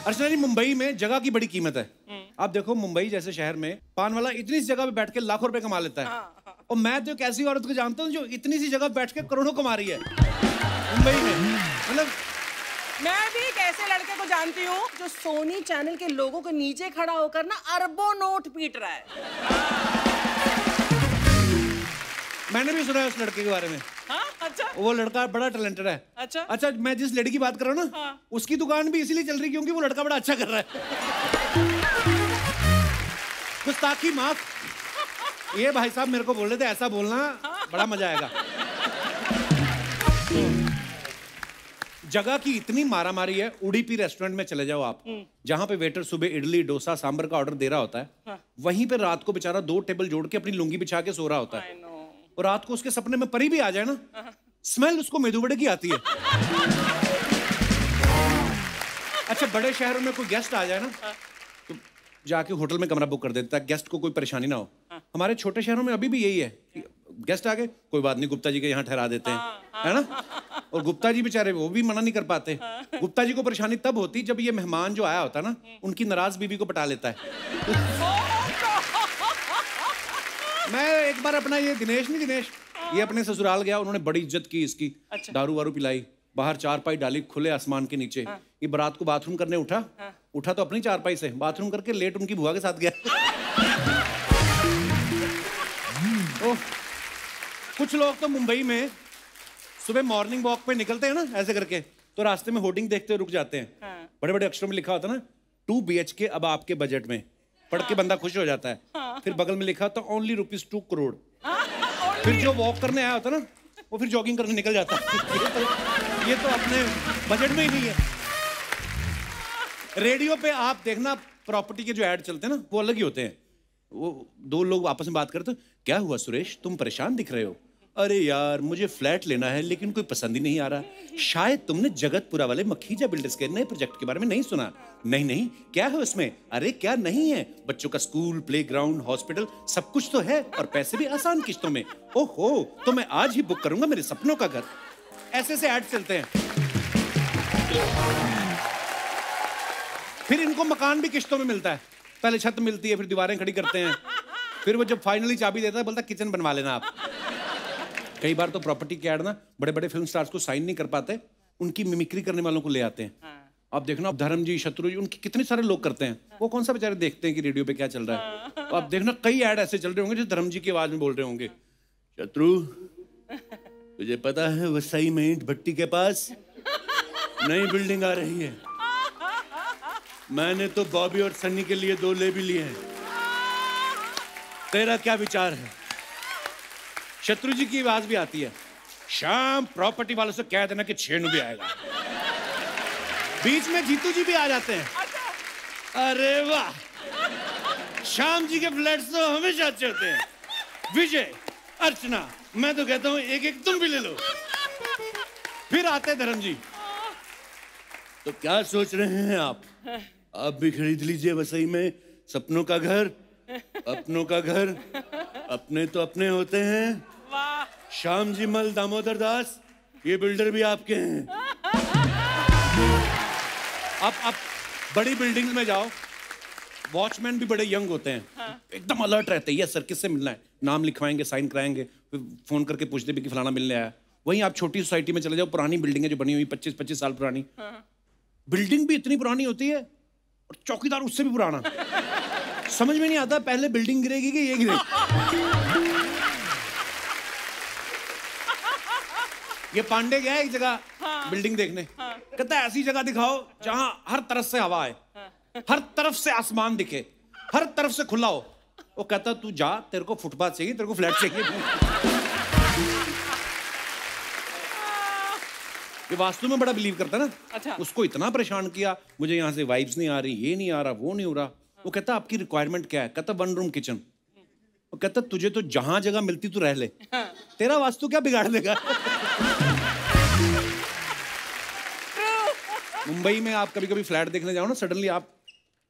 अर्चना जी, मुंबई में जगह की बड़ी कीमत है। आप देखो, मुंबई जैसे शहर में पान वाला इतनी सी जगह पे बैठ के लाखों रुपए कमा लेता है। और मैं तो एक ऐसी औरत को जानता हूँ जो इतनी सी जगह बैठ के करोड़ों कमा रही है मुंबई में। मतलब मैं भी एक ऐसे लड़के को जानती हूँ जो सोनी चैनल के लोगों के नीचे खड़ा होकर ना अरबों नोट पीट रहा है। मैंने भी सुना है उस लड़के के बारे में। हाँ? अच्छा। वो लड़का बड़ा टैलेंटेड है। अच्छा, मैं जिस लड़की की बात कर रहा हूँ ना, हाँ। उसकी दुकान भी इसीलिए चल रही क्योंकि वो लड़का बड़ा अच्छा कर रहा है। गुस्ताखी माफ। ये भाई साहब मेरे को बोल रहे थे ऐसा बोलना, बड़ा मजा आएगा। जगह की इतनी मारामारी है, उडुपी रेस्टोरेंट में चले जाओ आप, जहां पे वेटर सुबह इडली डोसा सांभर का ऑर्डर दे रहा होता है, वहीं पे रात को बेचारा 2 टेबल जोड़ के अपनी लुंगी बिछा के सो रहा होता है। और रात को उसके सपने में परी भी आ जाए ना, स्मेल उसको मेदू वड़े की आती है। अच्छा, बड़े शहरों में कोई गेस्ट आ जाए ना, तो जाके होटल में कमरा बुक कर देता है, गेस्ट को कोई परेशानी ना हो। हमारे छोटे शहरों में अभी भी यही है, गेस्ट आ गए, कोई बात नहीं, गुप्ता जी के यहाँ ठहरा देते हैं, है ना। और गुप्ता जी बेचारे वो भी मना नहीं कर पाते। गुप्ता जी को परेशानी तब होती जब ये मेहमान जो आया होता ना, उनकी नाराज बीवी को पटा लेता है। मैं एक बार अपना ये दिनेश ये अपने ससुराल गया, उन्होंने बड़ी इज्जत की इसकी। अच्छा। दारू वारू पिलाई, बाहर चारपाई डाली खुले आसमान के नीचे। ये बारात को बाथरूम करने उठा तो अपनी चारपाई से बाथरूम करके लेट उनकी बुआ के साथ गया। कुछ लोग तो मुंबई में सुबह मॉर्निंग वॉक पे निकलते हैं ना ऐसे करके, तो रास्ते में होर्डिंग देखते हुए रुक जाते हैं। बड़े बड़े अक्षरों में लिखा होता है ना, 2 BHK अब आपके बजट में। पढ़ के बंदा खुश हो जाता है। फिर बगल में लिखा होता ओनली ₹2 करोड़। फिर जो वॉक करने आया होता ना, वो फिर जॉगिंग करने निकल जाता है। ये तो अपने बजट में ही नहीं है। रेडियो पे आप देखना, प्रॉपर्टी के जो ऐड चलते हैं ना, वो अलग ही होते हैं। वो 2 लोग आपस में बात करते, क्या हुआ सुरेश, तुम परेशान दिख रहे हो? अरे यार, मुझे फ्लैट लेना है लेकिन कोई पसंद ही नहीं आ रहा। शायद तुमने जगतपुरा वाले मखीजा बिल्डर्स के नए प्रोजेक्ट के बारे में नहीं सुना। नहीं, क्या है उसमें? अरे क्या नहीं है, बच्चों का स्कूल, प्लेग्राउंड, हॉस्पिटल, सब कुछ तो है, और पैसे भी आसान किस्तों में। ओहो, तो मैं आज ही बुक करूंगा मेरे सपनों का घर। ऐसे से ऐड चलते हैं। फिर इनको मकान भी किस्तों में मिलता है। पहले छत मिलती है, फिर दीवारें खड़ी करते हैं, फिर वो जब फाइनली चाबी देता है बोलता है किचन बनवा लेना आप। कई बार तो प्रॉपर्टी के ऐड ना बड़े बड़े फिल्म स्टार्स को साइन नहीं कर पाते, उनकी मिमिक्री करने वालों को ले आते हैं। आप देखना, धर्म जी, शत्रु जी, उनके कितने सारे लोग करते हैं। वो कौन सा बेचारे देखते हैं कि रेडियो पे क्या चल रहा है। तो आप देखना कई ऐड ऐसे चल रहे होंगे जो धर्म जी की आवाज में बोल रहे होंगे। शत्रु, तुझे पता है वसई में ईंट भट्टी के पास नई बिल्डिंग आ रही है। मैंने तो बॉबी और सन्नी के लिए 2 ले भी लिए हैं। तेरा क्या विचार है? शत्रु जी की आवाज भी आती है, शाम प्रॉपर्टी वालों से कह देना कि छेनू भी आएगा। बीच में जीतू जी भी आ जाते हैं। अरे वाह, शाम जी के फ्लैट्स तो हमेशा अच्छे होते हैं। विजय, अर्चना, मैं तो कहता हूं एक तुम भी ले लो। फिर आते हैं धर्म जी। तो क्या सोच रहे हैं आप भी खरीद लीजिए वसई में सपनों का घर, अपनों का घर। अपने तो अपने होते हैं। श्याम जी मल दामोदर दास, ये बिल्डर भी आपके हैं। आप बड़ी बिल्डिंग्स में जाओ, वॉचमैन भी बड़े यंग होते हैं, एकदम अलर्ट रहते हैं। सर किससे मिलना है, नाम लिखवाएंगे, साइन कराएंगे, फिर फोन करके पूछते भी कि फलाना मिलने आया। वहीं आप छोटी सोसाइटी में चले जाओ, पुरानी बिल्डिंगें जो बनी हुई 25-25 साल पुरानी, बिल्डिंग भी इतनी पुरानी होती है और चौकीदार उससे भी पुराना। समझ में नहीं आता पहले बिल्डिंग गिरेगी कि ये गिरेगी। ये पांडे गया एक जगह बिल्डिंग देखने, कहता है ऐसी जगह दिखाओ जहां हर तरफ से हवा है, हर तरफ से आसमान दिखे, हर तरफ से खुला हो। वो कहता तू जा, तेरे को फुटपाथ चाहिए, तेरे को फ्लैट चाहिए। ये वास्तु में बड़ा बिलीव करता है ना। अच्छा। उसको इतना परेशान किया, मुझे यहाँ से वाइब्स नहीं आ रही, ये नहीं आ रहा, वो नहीं हो रहा। वो कहता आपकी रिक्वायरमेंट क्या है? कहता 1 रूम किचन। वो कहता तुझे तो जहां जगह मिलती तू रह ले, तेरा वास्तु क्या बिगाड़ देगा। मुंबई में आप कभी कभी फ्लैट देखने जाओ ना, सडनली आप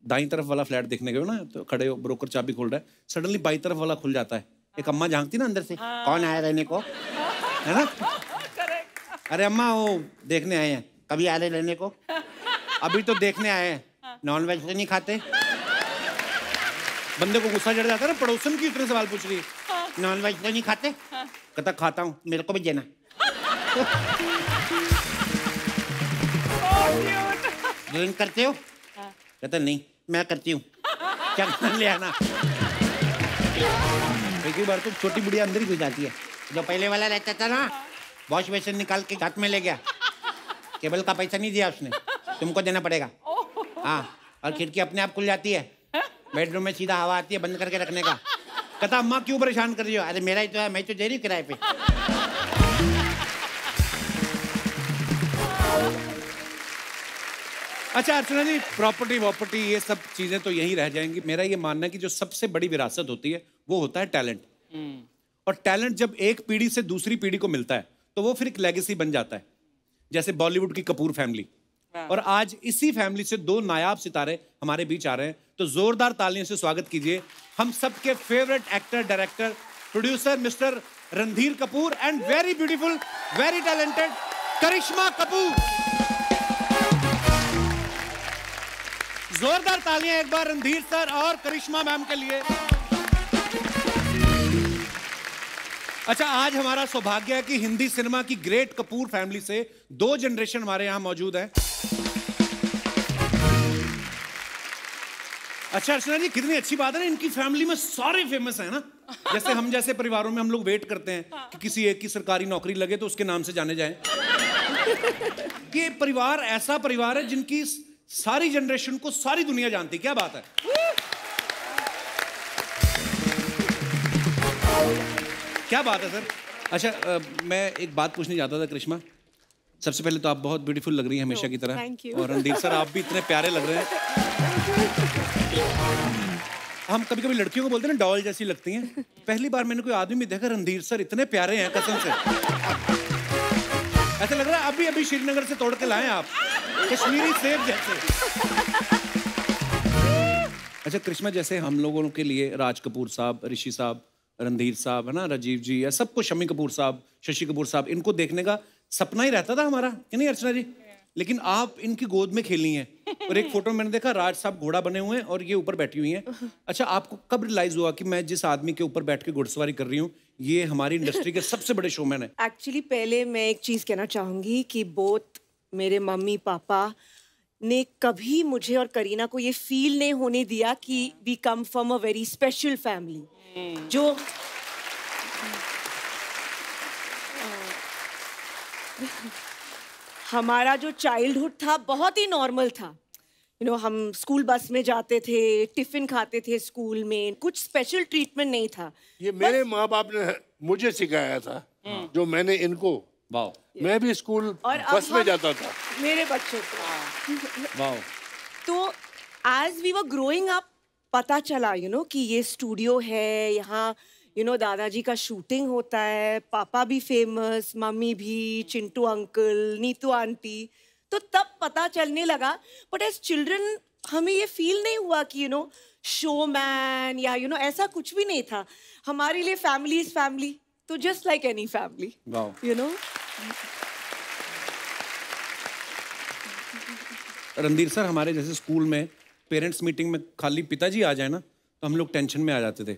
दाईं तरफ वाला फ्लैट देखने गए हो ना, तो खड़े हो, ब्रोकर चाबी खोल रहा है, सडनली बाईं तरफ वाला खुल जाता है। एक अम्मा झांकती ना अंदर से, कौन आया रहने को, है ना। अरे अम्मा वो देखने आए हैं, कभी आ रहे रहने को? अभी तो देखने आए हैं। नॉन वेज तो नहीं खाते? बंदे को गुस्सा चढ़ जाता है ना, पड़ोसन की इतने सवाल पूछ रही है। नॉन वेज तो नहीं खाते? कहता खाता हूँ, मेरे को भी देना। ड्रिंक करते हो? कहता नहीं, मैं करती हूँ। क्या ले आना। एक बार तो छोटी बुढ़िया अंदर ही घुस जाती है। जो पहले वाला रहता था ना, वॉश बेसिन निकाल के हाथ में ले गया, केबल का पैसा नहीं दिया उसने, तुमको देना पड़ेगा। हाँ, और खिड़की अपने आप खुल जाती है, बेडरूम में सीधा हवा आती है, बंद करके रखने का। कहता अम्मा क्यों परेशान कर रही हो? अरे मेरा ही तो है, मैं तो दे रही हूँ किराए पे। अच्छा अर्चना जी, प्रॉपर्टी ये सब चीजें तो यहीं रह जाएंगी। मेरा ये मानना है कि जो सबसे बड़ी विरासत होती है वो होता है टैलेंट। और टैलेंट जब एक पीढ़ी से दूसरी पीढ़ी को मिलता है तो वो फिर एक लेगेसी बन जाता है। जैसे बॉलीवुड की कपूर फैमिली, और आज इसी फैमिली से दो नायाब सितारे हमारे बीच आ रहे हैं। तो जोरदार तालियों से स्वागत कीजिए हम सबके favourite actor, director, producer mister Randhir Kapoor and very beautiful, very talented Karisma Kapoor. जोरदार तालियां एक बार रणधीर सर और करिश्मा मैम के लिए। अच्छा, आज हमारा सौभाग्य है कि हिंदी सिनेमा की ग्रेट कपूर फैमिली से दो जनरेशन हमारे यहां मौजूद है। अच्छा अर्चना जी, कितनी अच्छी बात है ना, इनकी फैमिली में सारे फेमस हैं ना। जैसे हम जैसे परिवारों में हम लोग वेट करते हैं कि किसी एक की सरकारी नौकरी लगे तो उसके नाम से जाने जाएं। ये परिवार ऐसा परिवार है जिनकी सारी जनरेशन को सारी दुनिया जानती। क्या बात है। क्या बात है सर। अच्छा मैं एक बात पूछने जाता था करिश्मा। सबसे पहले तो आप बहुत ब्यूटीफुल लग रही हैं हमेशा की तरह, और रणधीर सर आप भी इतने प्यारे लग रहे हैं। हम कभी कभी लड़कियों को बोलते हैं ना डॉल जैसी लगती हैं। पहली बार मैंने कोई आदमी देखा रणधीर सर इतने प्यारे हैं, कसम से ऐसा लग रहा है अभी अभी श्रीनगर से तोड़ के लाए आप, कश्मीरी सेब जैसे। अच्छा करिश्मा, जैसे हम लोगों के लिए राज कपूर साहब, ऋषि साहब, रणधीर साहब है ना, राजीव जी, या सबको, शम्मी कपूर साहब, शशि कपूर साहब, इनको देखने का सपना ही रहता था हमारा, कि नहीं अर्चना जी? लेकिन आप इनकी गोद में खेली हैं, और एक फोटो में मैंने देखा राज साहब घोड़ा बने हुए हैं और ये ऊपर बैठी हुई हैं। अच्छा, आपको कब रियलाइज हुआ कि मैं जिस आदमी के ऊपर बैठ के घुड़सवारी कर रही हूँ ये हमारी इंडस्ट्री के सबसे बड़े शोमैन है? एक्चुअली पहले मैं एक चीज कहना चाहूंगी कि बोथ मेरे मम्मी पापा ने कभी मुझे और करीना को ये फील नहीं होने दिया कि we come from a very special family. जो हमारा जो चाइल्डहुड था बहुत ही नॉर्मल था। हम स्कूल बस में जाते थे, टिफिन खाते थे स्कूल में, कुछ स्पेशल ट्रीटमेंट नहीं था। ये मेरे माँ बाप ने मुझे सिखाया था, जो मैंने इनको। मैं भी स्कूल बस में जाता था मेरे बच्चों को। वाओ। तो as we were growing up पता चला कि ये स्टूडियो है, यहाँ दादाजी का शूटिंग होता है, पापा भी फेमस, मम्मी भी, चिंटू अंकल, नीतू आंटी। तो तब पता चलने लगा। बट एज चिल्ड्रन हमें ये फील नहीं हुआ कि शोमैन या ऐसा कुछ भी नहीं था। हमारे लिए फैमिली इज फैमिली, तो just like any family. Randhir sir, हमारे जैसे स्कूल में पेरेंट्स मीटिंग में खाली पिताजी आ जाए ना तो हम लोग टेंशन में आ जाते थे।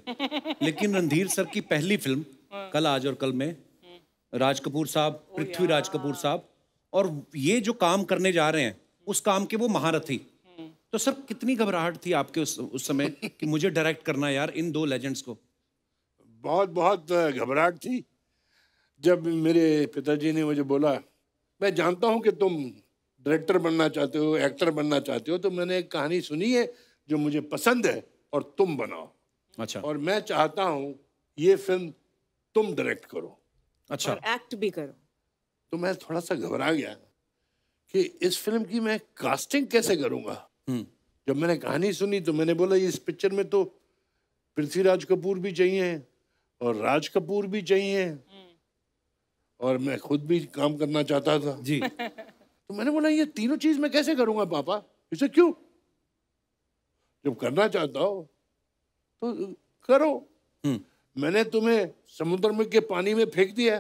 लेकिन रणधीर सर की पहली फिल्म कल, आज और कल में राज कपूर साहब, पृथ्वीराज कपूर साहब, और ये जो काम करने जा रहे हैं उस काम के वो महारथी। तो सर कितनी घबराहट थी आपके उस समय कि मुझे डायरेक्ट करना यार इन दो लेजेंड्स को? बहुत बहुत घबराहट थी। जब मेरे पिताजी ने मुझे बोला, मैं जानता हूँ कि तुम डायरेक्टर बनना चाहते हो, एक्टर बनना चाहते हो, तो मैंने एक कहानी सुनी है जो मुझे पसंद है और तुम बनाओ। अच्छा। और मैं चाहता हूँ ये फिल्म तुम डायरेक्ट करो। अच्छा। और एक्ट भी करो। तो मैं थोड़ा सा घबरा गया कि इस फिल्म की मैं कास्टिंग कैसे करूँगा। जब मैंने कहानी सुनी तो मैंने बोला इस पिक्चर में तो पृथ्वीराज कपूर भी चाहिए और राज कपूर भी चाहिए, और मैं खुद भी काम करना चाहता था जी। तो मैंने बोला ये तीनों चीज मैं कैसे करूंगा पापा? इसे क्यों? जब करना चाहता हो तो करो। मैंने तुम्हें समुद्र में के पानी में फेंक दिया,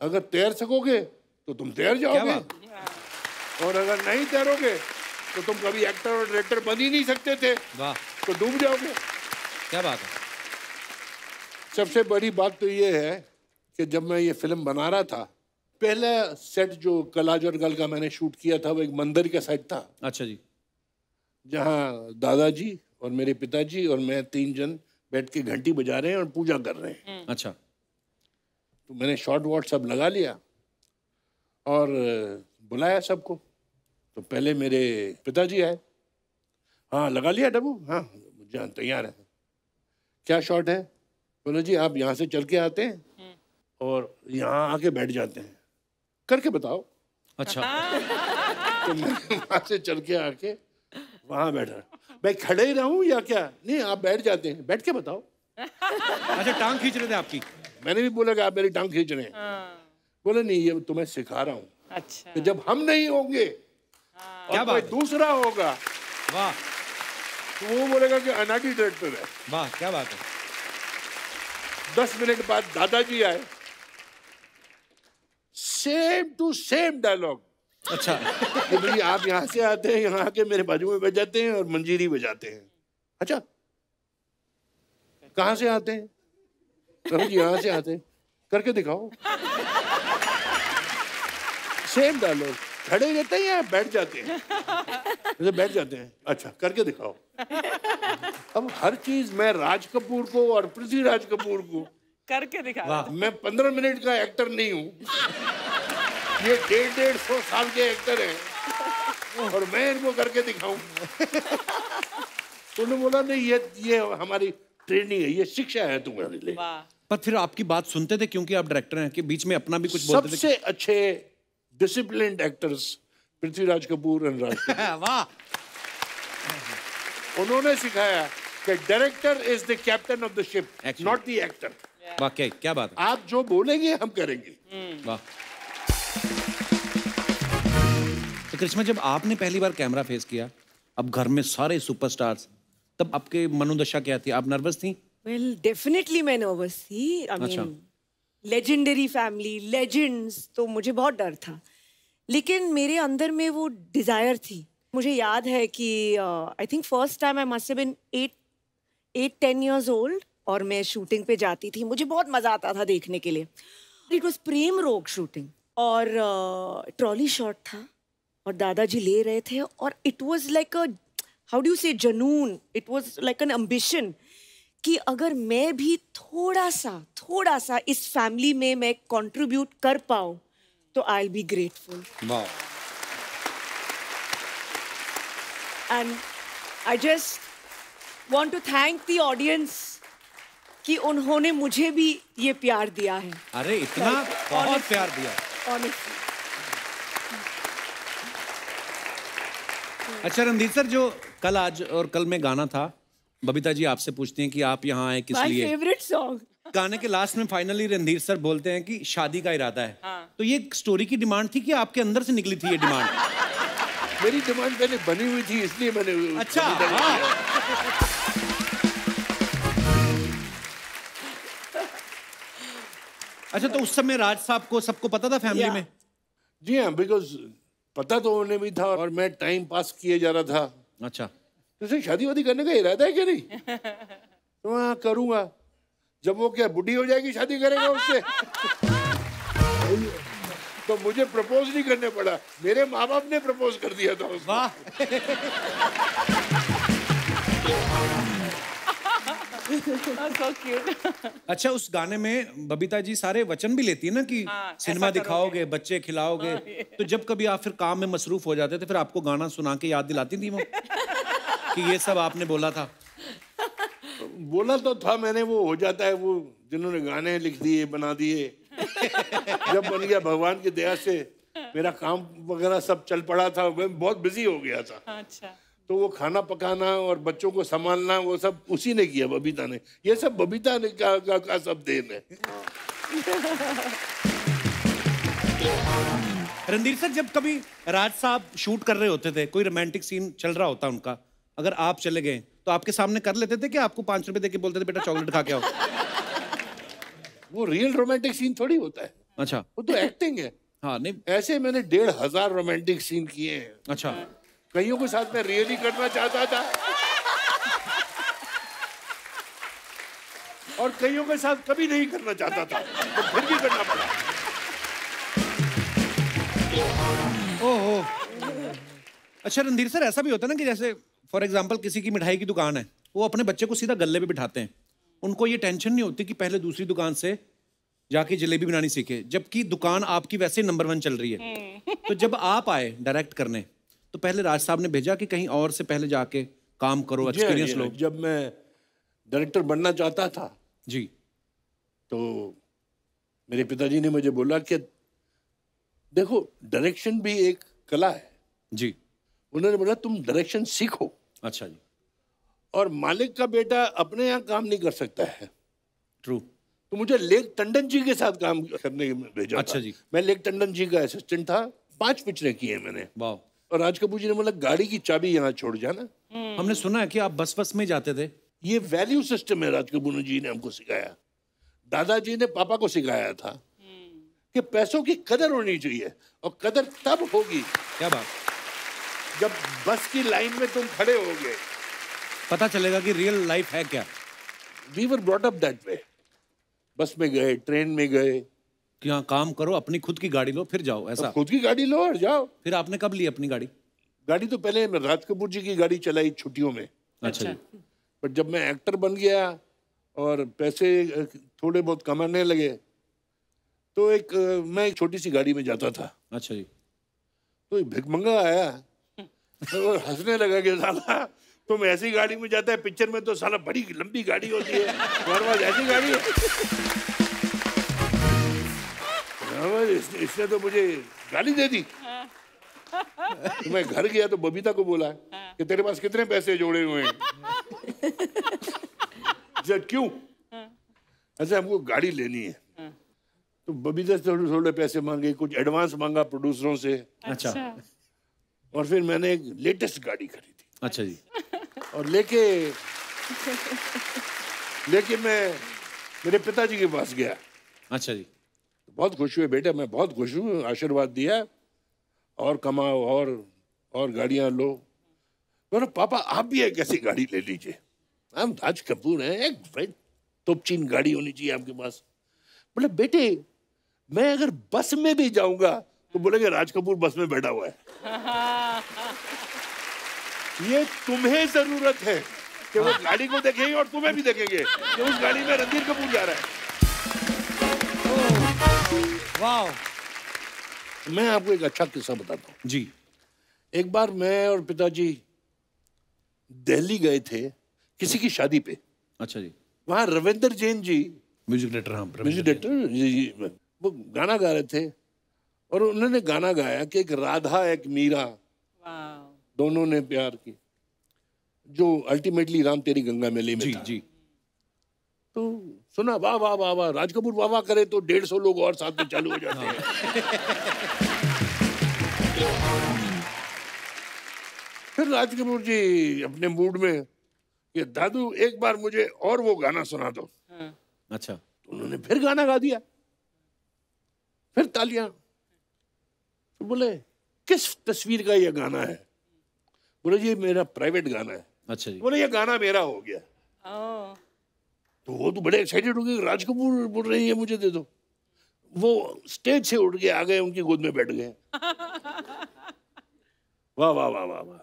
अगर तैर सकोगे तो तुम तैर जाओगे, और अगर नहीं तैरोगे तो तुम कभी एक्टर और डायरेक्टर बन ही नहीं सकते थे। वाह, तो डूब जाओगे। क्या बात है। सबसे बड़ी बात तो ये है कि जब मैं ये फिल्म बना रहा था, पहला सेट जो कलाज और गल का मैंने शूट किया था वो एक मंदिर का सेट था। अच्छा जी। जहाँ दादाजी और मेरे पिताजी और मैं 3 जन बैठ के घंटी बजा रहे हैं और पूजा कर रहे हैं। अच्छा। तो मैंने शॉर्ट वॉट सब लगा लिया और बुलाया सबको। तो पहले मेरे पिताजी आए। हाँ लगा लिया डब्बू? हाँ जान तैयार है। क्या शॉट है? बोले जी आप यहाँ से चल के आते हैं और यहाँ आके बैठ जाते हैं, करके बताओ। अच्छा। तो मैं वहाँ से चल के आके वहाँ बैठा। मैं खड़े ही रहूं या क्या? नहीं आप बैठ जाते हैं, बैठ के बताओ। अच्छा, टांग खींच रहे थे आपकी? मैंने भी बोला कि आप मेरी टांग खींच रहे हैं। बोले नहीं ये तुम्हें सिखा रहा हूँ। अच्छा। कि जब हम नहीं होंगे क्या और कोई बात है। दूसरा होगा वाह तो वो बोलेगा कि अनाड़ी डायरेक्टर है। वाह, क्या बात है। 10 मिनट बाद दादाजी आए, सेम टू सेम डायलॉग। अच्छा। कि भाई आप यहाँ से आते हैं, यहाँ आके मेरे बाजू में बैठ जाते हैं और मंजीरी बजाते हैं। अच्छा कहाँ से आते हैं? प्रभु जी यहाँ से आते हैं, करके दिखाओ। सेम डायलॉग, खड़े रहते हैं या बैठ जाते हैं? जैसे बैठ जाते हैं। अच्छा करके दिखाओ। अब हर चीज मैं राज कपूर को और पृथ्वीराज कपूर को करके दिखा। वाह। मैं 15 मिनट का एक्टर नहीं हूँ। ये 150 साल के एक्टर हैं और मैं इनको करके दिखाऊं। तो उन्होंने बोला नहीं ये हमारी ट्रेनिंग है, ये शिक्षा है तुम्हारे लिए। पर फिर आपकी बात सुनते थे क्योंकि आप डायरेक्टर हैं कि बीच में अपना भी कुछ बोलते थे? सबसे अच्छे डिसिप्लिन्ड एक्टर्स पृथ्वीराज कपूर और राज कपूर। वाह। उन्होंने सिखाया कि director is the captain of the ship, Actually. Not the actor. वाकई क्या बात है। आप जो बोलेंगे हम करेंगे। वाह। तो करिश्मा, जब आपने पहली बार कैमरा फेस किया, अब घर में सारे सुपरस्टार्स, तब आपके मनोदशा क्या थी? आप नर्वस थी? Well, definitely मैं नर्वस थी। I अच्छा। mean, लेजेंडरी फैमिली, लेजेंड्स, तो मुझे बहुत डर था। लेकिन मेरे अंदर में वो डिजायर थी। मुझे याद है कि I think first time I must have been 8-10 years old और मैं शूटिंग पे जाती थी। मुझे बहुत मजा आता था देखने के लिए। इट वाज प्रेम रोग शूटिंग और ट्रॉली शॉट था और दादाजी ले रहे थे और it was like a, how do you say, जनून। It was like an ambition कि अगर मैं भी थोड़ा सा इस फैमिली में मैं कंट्रीब्यूट कर पाऊं तो आई विल बी ग्रेटफुल। वाह। And I just want to thank the audience कि उन्होंने मुझे भी ये प्यार दिया है। अरे इतना बहुत प्यार दिया। ऑनेस्टली। अच्छा रणधीर सर, जो कल आज और कल में गाना था, बबीता जी आपसे पूछती हैं कि आप यहाँ आए किस माय लिए? Favourite song. गाने के लास्ट में फाइनली रणधीर सर बोलते हैं कि शादी का इरादा है। तो ये स्टोरी की डिमांड थी कि आपके अंदर से निकली थी ये डिमांड? मेरी डिमांड पहले बनी हुई थी इसलिए मैंने। अच्छा। अच्छा, तो उस समय राज साहब को सबको पता था फैमिली Yeah. में? जी हाँ, बिकॉज पता तो उन्हें भी था और मैं टाइम पास किए जा रहा था। अच्छा। तुझे शादी वादी करने का इरादा है क्या? नहीं। तो हाँ करूंगा। जब वो क्या बुढ़ी हो जाएगी शादी करेगा उससे? तो मुझे प्रपोज नहीं करने पड़ा, मेरे माँ बाप ने प्रपोज कर दिया था उसको। वाह। so cute. अच्छा, उस गाने में बबीता जी सारे वचन भी लेती है ना कि सिनेमा ऐसा दिखाओगे, बच्चे खिलाओगे। तो जब कभी आप फिर काम में मसरूफ हो जाते थे, फिर आपको गाना सुना के याद दिलाती थी वो कि ये सब आपने बोला था? बोला तो था मैंने, वो हो जाता है, वो जिन्होंने गाने लिख दिए बना दिए। जब बन गया भगवान की दया से, मेरा काम वगैरह सब चल पड़ा था, मैं बहुत बिजी हो गया था। अच्छा। तो वो खाना पकाना और बच्चों को संभालना वो सब उसी ने किया, बबीता ने। ये सब बबीता ने का सब देन है। रणधीर सर, जब कभी राज साहब शूट कर रहे होते थे, कोई रोमांटिक सीन चल रहा होता उनका, अगर आप चले गए तो आपके सामने कर लेते थे कि आपको 5 रुपए दे के बोलते थे बेटा चॉकलेट खा के आओ? वो रियल रोमांटिक सीन थोड़ी होता है, अच्छा। वो तो एक्टिंग है। हाँ, नहीं। ऐसे मैंने 1,500 रोमांटिक सीन किए हैं। अच्छा। कईयों के साथ मैं रियली करना चाहता था और कईयों के साथ कभी नहीं करना चाहता था, तो फिर भी करना पड़ा। ओहो। अच्छा रणधीर सर, ऐसा भी होता है ना कि जैसे फॉर एग्जांपल किसी की मिठाई की दुकान है, वो अपने बच्चे को सीधा गल्ले पे बिठाते हैं, उनको ये टेंशन नहीं होती कि पहले दूसरी दुकान से जाके जलेबी बनानी सीखे, जबकि दुकान आपकी वैसे नंबर 1 चल रही है। तो जब आप आए डायरेक्ट करने, तो पहले राज साहब ने भेजा कि कहीं और से पहले जाके काम करो, एक्सपीरियंस लो? जब मैं डायरेक्टर बनना चाहता था जी, तो मेरे पिताजी ने मुझे बोला कि देखो डायरेक्शन भी एक कला है जी। उन्होंने बोला तुम डायरेक्शन सीखो। अच्छा जी। और मालिक का बेटा अपने यहाँ काम नहीं कर सकता है। ट्रू। तो मुझे लेक टंडन जी के साथ काम करने के भेजा अच्छा था। जी। मैं लेक टंडन जी का असिस्टेंट था, 5 पिक्चरें की हैं मैंने। वाह। और राज कपूर जी ने बोला गाड़ी की चाबी यहाँ छोड़ जाना। हमने सुना है कि आप बस में जाते थे। ये वैल्यू सिस्टम है, राज कपूर जी ने हमको सिखाया। दादाजी ने पापा को सिखाया था कि पैसों की कदर होनी चाहिए, और कदर तब होगी क्या बात, जब बस की लाइन में तुम खड़े होगे, पता चलेगा कि रियल लाइफ है क्या। We were brought up that way. Bus में गए, ट्रेन में गए कि हाँ काम करो, अपनी खुद की गाड़ी लो फिर जाओ, ऐसा? खुद की गाड़ी लो और जाओ। फिर आपने कब ली अपनी गाड़ी? गाड़ी तो पहले मैं राज कपूर जी की गाड़ी चलाई छुट्टियों में। अच्छा जी। पर जब मैं एक्टर बन गया और पैसे थोड़े बहुत कमाने लगे, तो मैं एक छोटी सी गाड़ी में जाता था। अच्छा जी। तो एक भिखमंगा आया तो हंसने लगा कि साला तुम ऐसी गाड़ी में जाता है, पिक्चर में तो साला बड़ी लंबी गाड़ी होती है, तुम्हारे पास ऐसी गाड़ी है। इसने तो मुझे गाली दे दी। तो मैं घर गया तो बबीता को बोला कि तेरे पास कितने पैसे जोड़े हुए हैं? क्यों? ऐसे हमको गाड़ी लेनी है। तो बबीता से थोड़े थोड़े पैसे मांगे, कुछ एडवांस मांगा प्रोड्यूसरों से। अच्छा। और फिर मैंने एक लेटेस्ट गाड़ी खरीदी। अच्छा जी। और लेके मैं मेरे पिताजी के पास गया। अच्छा जी। बहुत खुश हुए, बेटा मैं बहुत खुश हूँ, आशीर्वाद दिया, और कमाओ और गाड़ियां लो। बोला पापा आप भी एक ऐसी गाड़ी ले लीजिए, हम राज कपूर हैं, एक भाई तोपचीन गाड़ी होनी चाहिए आपके पास। बोले बेटे मैं अगर बस में भी जाऊंगा तो बोलेंगे राज कपूर बस में बैठा हुआ है। ये तुम्हें जरूरत है कि वो गाड़ी को देखेंगे और तुम्हें भी देखेंगे कि उस गाड़ी में रणधीर कपूर जा रहा है। वाह। मैं आपको एक अच्छा किस्सा बताता हूँ जी। एक बार मैं और पिताजी दिल्ली गए थे किसी की शादी पे। अच्छा जी। वहाँ रविंदर जैन जी म्यूजिक डायरेक्टर। हाँ, म्यूजिक डायरेक्टर जी, वो गाना गा रहे थे, और उन्होंने गाना गाया कि एक राधा एक मीरा दोनों ने प्यार की, जो अल्टीमेटली राम तेरी गंगा मैली में जी था। जी। तो सुना वाह वाह वाह वाह, राज कपूर वाह वाह करे तो 150 लोग और साथ में चालू हो जाते हैं। फिर राज कपूर जी अपने मूड में कि दादू एक बार मुझे और वो गाना सुना दो। अच्छा। तो उन्होंने फिर गाना गा दिया, फिर तालियां। तो बोले किस तस्वीर का ये गाना है? बोले ये मेरा प्राइवेट गाना है। अच्छा जी। बोले ये गाना मेरा हो गया। तो वो तो बड़े एक्साइटेड हो गए, राज कपूर बोल रही है मुझे दे दो। वो स्टेज से उठ के आ गए, उनकी गोद में बैठ गए। वाह वाह वाह वाह वाह,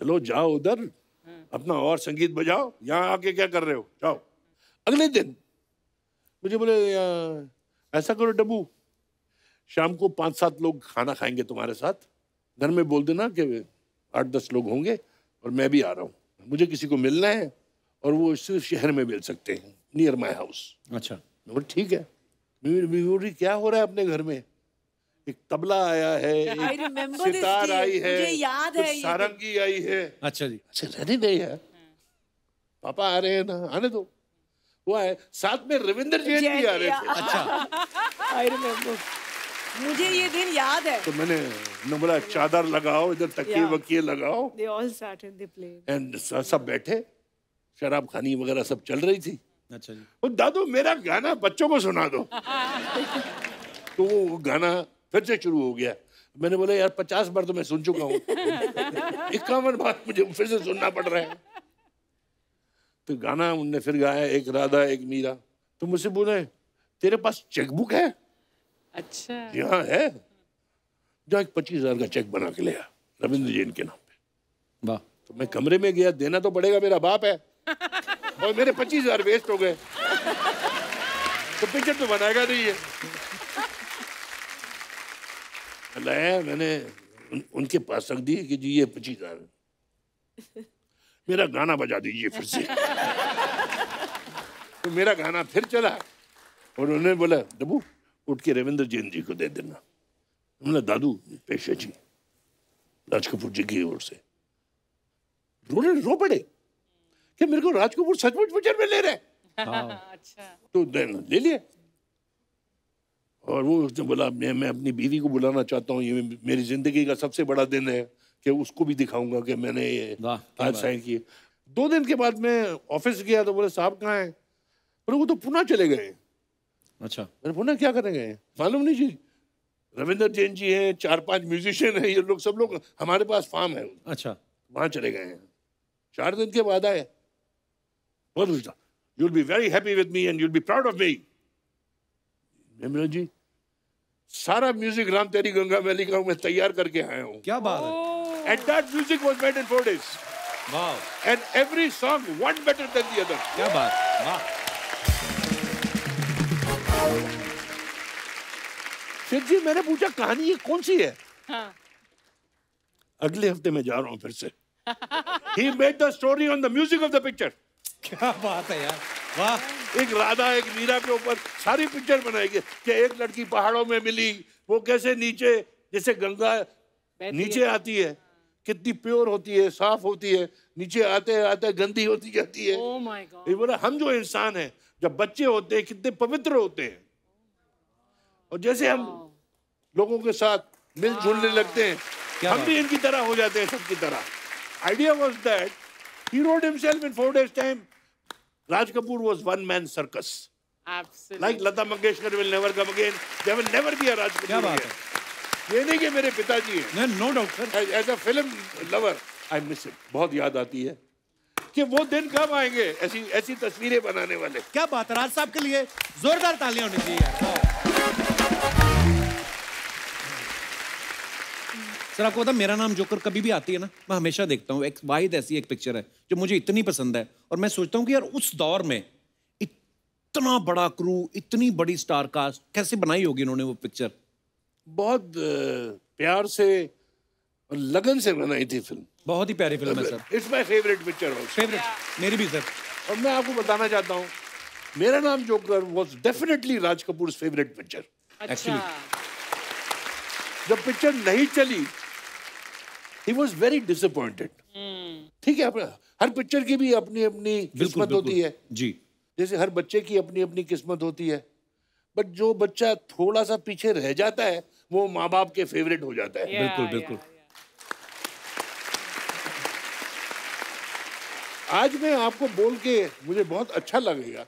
चलो जाओ उधर अपना और संगीत बजाओ, यहाँ आके क्या कर रहे हो, जाओ। अगले दिन मुझे बोले ऐसा करो डब्बू, शाम को 5-7 लोग खाना खाएंगे तुम्हारे साथ, घर में बोल देना कि 8-10 लोग होंगे और मैं भी आ रहा हूँ, मुझे किसी को मिलना है और वो इस शहर में मिल सकते हैं, नियर माई हाउस। अच्छा। मैं बोला ठीक है। बोली क्या हो रहा है अपने घर में? एक तबला आया है, एक सितार आई है, मुझे याद है, सारंगी आई है। अच्छा जी। अच्छा रहने दे यार, पापा आ रहे हैं ना, आने दो। वो आए, साथ में रविंदर जैन भी आ रहे थे। अच्छा। आई रिमेम्बर, मुझे ये दिन याद है। तो मैंने बोला चादर लगाओ, इधर तकिए वकिए लगाओ। They all sat and they played. And सब बैठे, शराब खानी वगैरह सब चल रही थी। अच्छा जी। वो दादू मेरा गाना बच्चों को सुना दो। तो वो गाना फिर से शुरू हो गया, मैंने बोला यार 50 बार तो मैं सुन चुका हूँ, 51 बार मुझे फिर से सुनना पड़ रहा है। तो गाना उनने फिर गाया, एक राधा एक मीरा। तो मुझसे बोले तेरे पास चेकबुक है? अच्छा। यहाँ है, जो एक 25,000 का चेक बना के ले आया रविंद्र जैन के नाम पे। वाह। तो मैं कमरे में गया, देना तो पड़ेगा, मेरा बाप है, और मेरे 25,000 वेस्ट हो गए, तो पिक्चर तो बनाएगा नहीं है। लाया मैंने उनके पास रख दी कि जी ये 25,000, मेरा गाना बजा दीजिए फिर से। तो मेरा गाना फिर चला और उन्होंने बोला डब्बू उठ के रविंद्र जैन जी को दे देना। उन्होंने दादू पेशा जी राज कपूर जी की ओर से। रो पड़े कि मेरे को राज कपूर सचमुच पिक्चर में ले रहे। अच्छा। तो ले लिया। और वो उसने बोला मैं अपनी बीवी को बुलाना चाहता हूँ, ये मेरी जिंदगी का सबसे बड़ा दिन है कि उसको भी दिखाऊंगा कि मैंने ये आज साइन किए। 2 दिन के बाद मैं ऑफिस गया तो बोले साहब कहाँ हैं? बोले वो तो पुणे चले गए। अच्छा। मैंने पुणे क्या करेंगे? मालूम नहीं जी, रविंद्र जैन जी हैं, 4-5 म्यूजिशियन हैं, ये लोग सब लोग हमारे पास फार्म है। अच्छा। वहां चले गए हैं। 4 दिन के बाद आए, बहुत पूछा you'll be very happy with me and you'll be proud of me। मैं जी सारा म्यूजिक राम तेरी गंगा मैली का मैं तैयार करके आया हूँ। क्या बात है। And that music was made in 4 days। Wow। And every song one better than the other। क्या बात, वाह। फिर जी मैंने पूछा कहानी ये कौन सी है? हाँ। अगले हफ्ते मैं जा रहा हूँ फिर से। He made the story on the music of the picture। क्या बात है यार, वाह। एक राधा एक मीरा के ऊपर सारी पिक्चर बनाएगी कि एक लड़की पहाड़ों में मिली, वो कैसे नीचे जैसे गंगा नीचे आती है, कितनी प्योर होती है, साफ होती है, नीचे आते आते गंदी होती जाती है। Oh my God। ये बोला हम जो इंसान हैं जब बच्चे होते हैं कितने पवित्र होते हैं, और जैसे हम लोगों के साथ मिलजुलने लगते हैं हम भी इनकी तरह हो जाते हैं, सबकी तरह। Idea was that he wrote himself in 4 days time। Raj Kapoor was one man circus। Absolutely। Like Lata Mangeshkar will never come again, there will never be a Raj Kapoor। क्या बात है। ये नहीं कि मेरे पिताजी हैं। No doubt sir। As a film lover, I miss it। बहुत याद आती है कि वो दिन कब आएंगे ऐसी तस्वीरें बनाने वाले। क्या बात है, राज साहब के लिए जोरदार तालियां होनी चाहिए यार। सर आपको पता मेरा नाम जोकर कभी भी आती है ना, मैं हमेशा देखता हूँ। एक वाहिद ऐसी एक पिक्चर है जो मुझे इतनी पसंद है, और मैं सोचता हूँ कि यार उस दौर में इतना बड़ा क्रू, इतनी बड़ी स्टार कास्ट कैसे बनाई होगी इन्होंने वो पिक्चर। बहुत प्यार से और लगन से बनाई थी फिल्म। बहुत ही प्यारी फिल्म है sir. It's my favourite picture. Favourite मेरी भी सर। और मैं आपको बताना चाहता हूँ मेरा Naam joker was definitely Raj Kapoor favourite picture. Actually जब पिक्चर नहीं चली he was very disappointed। ठीक है, हर पिक्चर की भी अपनी अपनी किस्मत होती है जी, जैसे हर बच्चे की अपनी अपनी किस्मत होती है। बट जो बच्चा थोड़ा सा पीछे रह जाता है वो माँ बाप के फेवरेट हो जाता है। बिल्कुल बिल्कुल। आज मैं आपको बोल के मुझे बहुत अच्छा लगेगा,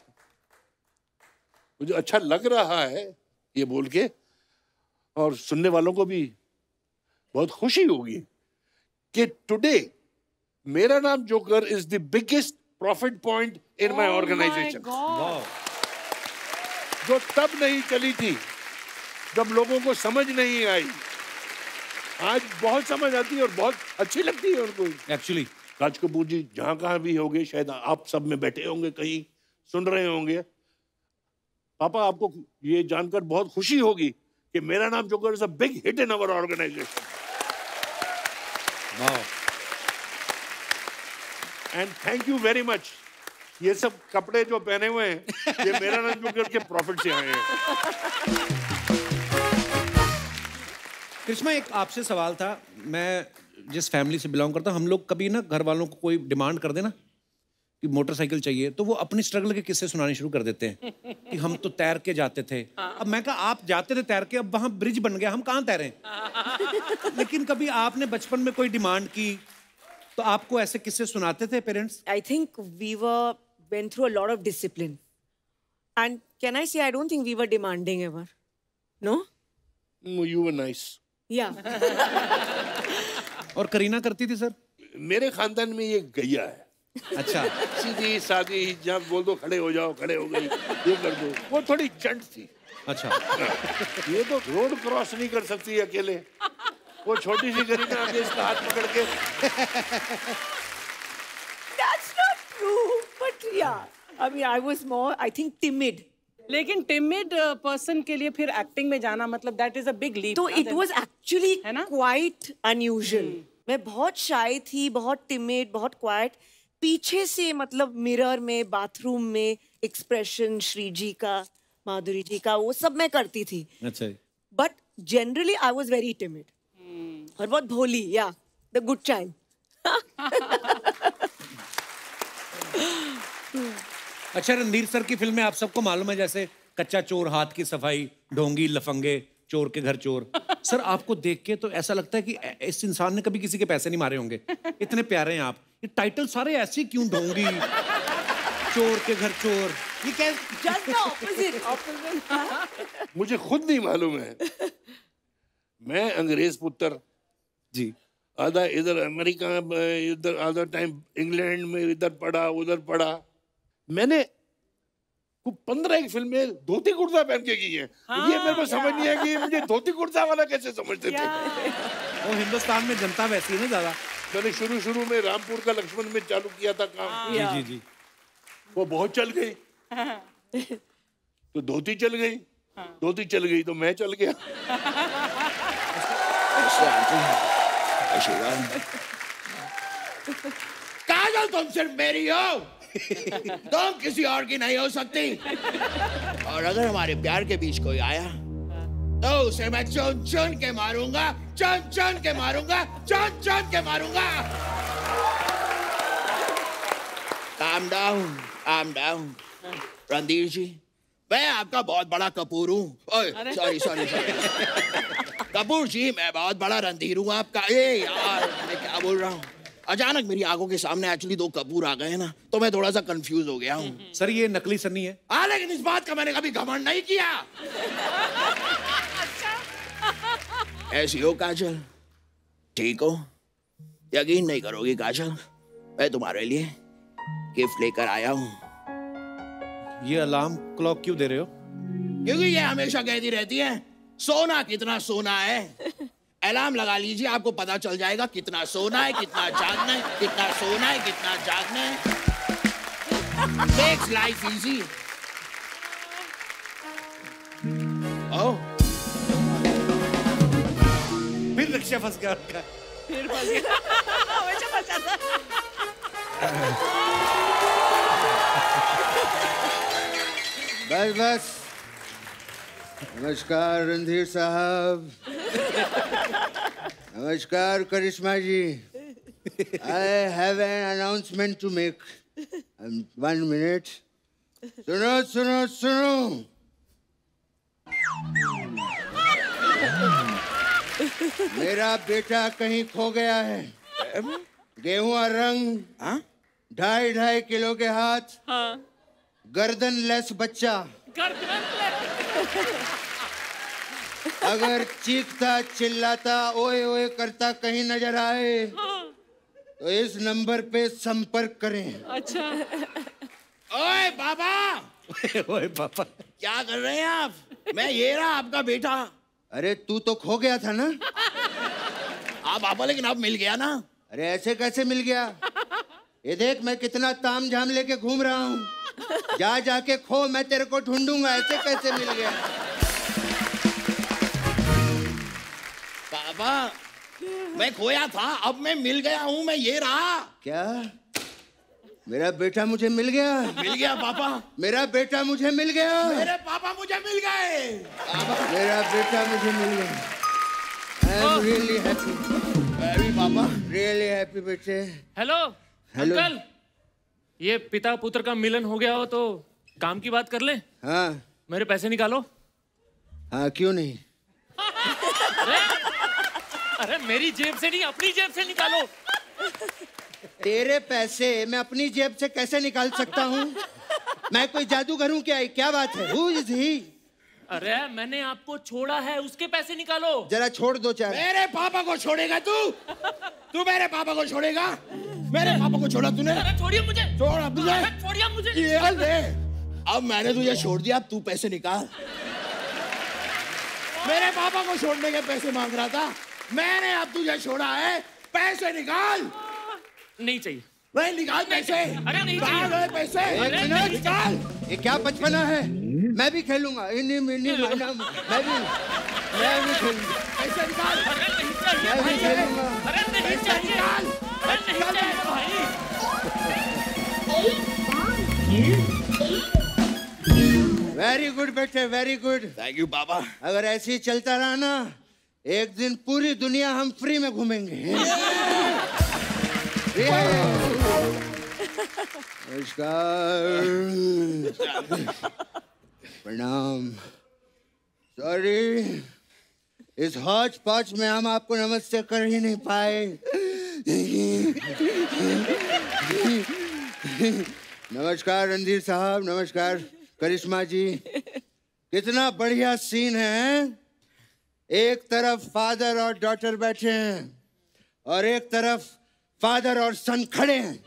मुझे अच्छा लग रहा है ये बोल के, और सुनने वालों को भी बहुत खुशी होगी कि today Mera Naam Joker is the biggest profit point in my organization. जो तब नहीं चली थी जब लोगों को समझ नहीं आई, आज बहुत समझ आती है और बहुत अच्छी लगती है उनको। एक्चुअली राज कपूर जी जहां कहां भी होंगे, शायद आप सब में बैठे होंगे, कहीं सुन रहे होंगे, पापा आपको ये जानकर बहुत खुशी होगी कि Mera Naam Joker is a big hit in our organization. And thank you very much. ये सब कपड़े जो पहने हुए हैं ये मेरा नाम जोकर के प्रॉफिट से आए हैं। कृष्णा एक आपसे सवाल था। मैं जिस फैमिली से बिलोंग करता हूँ, हम लोग कभी ना घर वालों को कोई डिमांड कर देना कि मोटरसाइकिल चाहिए, तो वो अपनी स्ट्रगल के किस्से सुनाने शुरू कर देते हैं कि हम तो तैर के जाते थे। अब मैं कहा आप जाते थे तैर के, अब वहां ब्रिज बन गया, हम कहाँ तैरें। लेकिन कभी आपने बचपन में कोई डिमांड की तो आपको ऐसे किस्से सुनाते थे parents? I think we went through a lot of discipline, and can I say I don't think we were demanding ever. No? You were nice। या और करीना करती थी सर? मेरे खानदान में ये गैया है। अच्छा। सीधी सादी, जब बोल दो खड़े हो जाओ, खड़े हो गई, ये कर दो। वो थोड़ी चंट थी। अच्छा। ये तो रोड क्रॉस नहीं कर सकती अकेले। वो छोटी सी करीना आगे इसका हाथ पकड़ के। That's not true, but yeah. I mean, I was more, I think, timid. लेकिन टिमिड पर्सन के लिए फिर एक्टिंग में जाना मतलब that is a big leap. तो it was actually है ना? quite unusual. मैं बहुत शाय थी, बहुत टिमिड, बहुत क्वाइट। पीछे से मतलब मिरर में, बाथरूम में एक्सप्रेशन श्री जी का, माधुरी जी का, वो सब मैं करती थी। अच्छा। But generally I was very timid और बहुत भोली, या द गुड चाइल्ड। अच्छा, रणधीर सर की फिल्में आप सबको मालूम है, जैसे कच्चा चोर, हाथ की सफाई, ढोंगी, लफंगे, चोर के घर चोर। सर आपको देख के तो ऐसा लगता है कि इस इंसान ने कभी किसी के पैसे नहीं मारे होंगे, इतने प्यारे हैं आप। ये टाइटल सारे ऐसे क्यों, ढोंगी, चोर के घर चोर, ये क्या? Just the opposite. मुझे खुद नहीं मालूम है। मैं अंग्रेज पुत्र जी। आधा इधर अमेरिका, इधर आधा टाइम इंग्लैंड में, इधर पढ़ा उधर पढ़ा। मैंने 15 फिल्में धोती कुर्ता पहन के की है। ये मेरे को समझ नहीं है कि मुझे धोती कुर्ता वाला कैसे समझते थे। वो हिंदुस्तान में जनता वैसी है ना ज्यादा। मैंने शुरू में रामपुर का लक्ष्मण में चालू किया था काम। जी जी जी। वो बहुत चल गई, तो धोती चल गई, धोती चल गई तो मैं चल गया। काजल तुम सिर्फ मेरी हो, तुम किसी और की नहीं हो सकती। और अगर हमारे प्यार के बीच कोई आया तो उसे मैं चुन चुन के मारूंगा, चुन चुन के मारूंगा, चुन चुन के मारूंगा। Calm down, calm down, Randhir जी, मैं आपका बहुत बड़ा कपूर हूँ। ओए, सॉरी। कपूर जी, मैं बहुत बड़ा रणधीर हूँ आपका। ए यार, मैं क्या बोल रहा हूँ? अचानक मेरी आंखों के सामने एक्चुअली 2 कपूर आ गए ना, तो मैं थोड़ा सा कंफ्यूज हो गया हूँ। सर ये नकली सन्नी है। लेकिन इस बात का मैंने कभी घमंड नहीं किया। ऐसी हो काजल, ठीक हो? यकीन नहीं करोगी काजल, मैं तुम्हारे लिए गिफ्ट लेकर आया हूँ। ये अलार्म क्लॉक क्यों दे रहे हो? क्योंकि ये हमेशा कहती रहती है सोना कितना सोना है। अलार्म लगा लीजिए, आपको पता चल जाएगा कितना सोना है, कितना जागना है, कितना सोना है, कितना जागना है। Makes life easy. Oh. फिर रिक्शा फंस गया उनका। फिर फंस गया। हमेशा फंस जाता है। बस। नमस्कार रणधीर साहब। नमस्कार करिश्मा जी। I have an announcement to make. 1 minute. सुनो। मेरा बेटा कहीं खो गया है। गेहुआ रंग, 2.5 किलो के हाथ, गर्दन लेस बच्चा। अगर चीखता चिल्लाता ओए ओए करता कहीं नजर आए तो इस नंबर पे संपर्क करें। अच्छा। ओए बाबा। ओए पापा, क्या कर रहे हैं आप? मैं ये रहा आपका बेटा। अरे तू तो खो गया था ना। आप पापा, लेकिन अब मिल गया ना। अरे ऐसे कैसे मिल गया? ये देख मैं कितना ताम झाम लेके घूम रहा हूँ। जाके खो, मैं तेरे को ढूंढूंगा। ऐसे कैसे मिल गया? पापा, मैं खोया था, अब मैं मिल गया हूँ। मैं ये रहा। क्या? मेरा बेटा मुझे मिल गया? मिल गया पापा। मेरा बेटा मुझे मिल गया। मेरे पापा मुझे मिल गए। मेरा बेटा मुझे मिल गया। I am really happy. Very पापा। Really happy बेटे। हेलो अंकल, ये पिता पुत्र का मिलन हो गया हो तो काम की बात कर ले। हाँ। मेरे पैसे निकालो। हाँ क्यों नहीं? अरे मेरी जेब से नहीं, अपनी जेब से निकालो। तेरे पैसे मैं अपनी जेब से कैसे निकाल सकता हूँ? मैं कोई जादूगर हूँ क्या? क्या बात है? Who is he? अरे मैंने आपको छोड़ा है, उसके पैसे निकालो। जरा छोड़ दो चाय। मेरे पापा को छोड़ेगा तू? तू मेरे पापा को छोड़ेगा? मेरे पापा को छोड़ा तूने? अरे छोड़िए मुझे। छोड़ अब तुझे। छोड़िए मुझे। ये ले, अब मैंने तुझे छोड़ दिया, अब तू पैसे निकाल। मेरे पापा को छोड़ने के पैसे मांग रहा था, मैंने अब तुझे छोड़ा है, पैसे निकाल। नहीं चाहिए। नहीं निकाल पैसे। अरे नहीं निकाल पैसे। एक मिनट। निकाल। ये क्या बचपना है? मैं भी खेलूंगा। मैं भी खेलूंगा। पैसे निकाल। मैं भी खेलूंगा। अरे नहीं पैसे चाहिए। निकाल। अरे नहीं चाहिए भाई। वेरी गुड बेटे, वेरी गुड। थैंक यू पापा। अगर ऐसे ही चलता रहा ना, एक दिन पूरी दुनिया हम फ्री में घूमेंगे। नमस्कार, प्रणाम। सॉरी, इस हौच पौच में हम आपको नमस्ते कर ही नहीं पाए। नमस्कार रणधीर साहब, नमस्कार करिश्मा जी। कितना बढ़िया सीन है। एक तरफ फादर और डॉटर बैठे हैं और एक तरफ फादर और सन खड़े हैं।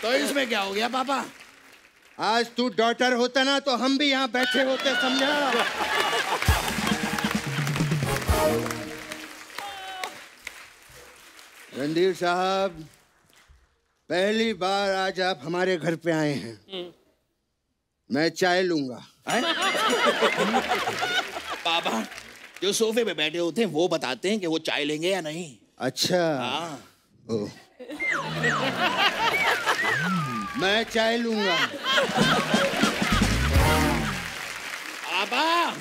तो इसमें क्या हो गया पापा? आज तू डॉटर होता ना तो हम भी यहाँ बैठे होते, समझा? रणधीर साहब, पहली बार आज आप हमारे घर पे आए हैं। मैं चाय लूंगा। पापा, जो सोफे पे बैठे होते हैं वो बताते हैं कि वो चाय लेंगे या नहीं। अच्छा। हाँ। ओ। मैं चाय लूंगा। पापा,